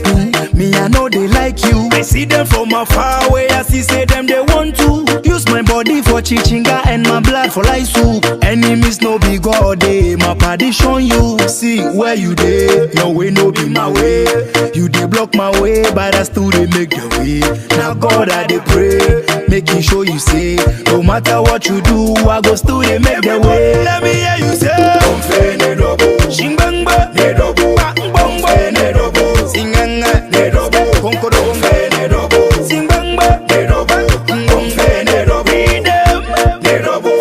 me, I know they like you. I see them from afar away, I see say them they want to. Use my body for chichinga and my blood for life soup. Enemies no be God, my perdition you. See where you dey, your way no be my way. You dey block my way, but I still dey make the way. Now God I dey pray, making sure you say, no matter what you do, I go still dey make the way. Let me hear you say, don't fear the double. Shingbangba, the double. Bang, the double. Singanga, the double. Concord, the double. Singbangba, the double.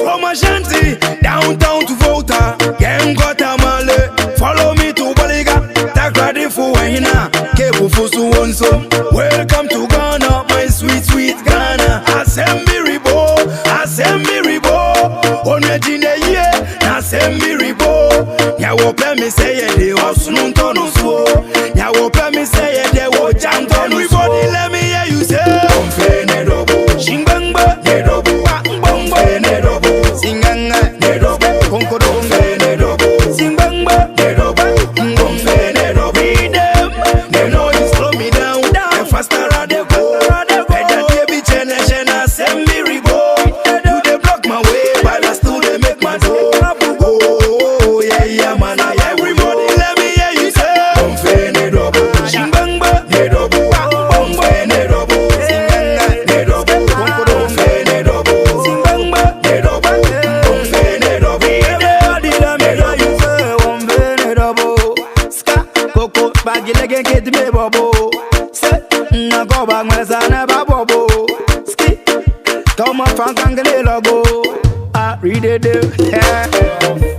From Ashanti, downtown to Volta, gang got a male. Follow me to Baliga, tak ready for Wahina, Kepu Fusu Wonso. Welcome to Ghana, my sweet Ghana. Assembly Ribo, Onejine ye, Assembly Ribo. Yawo me say they was Nuntono so. Yawo me say they were Janton. Everybody let me hear you say, don't fear the double. Shingbangba, the double. Singanga, the double. Concord, the double. Singbangba, the double. The double. They know you slow me down. The faster I go. Better they be chena, Fangangele logo. I read it.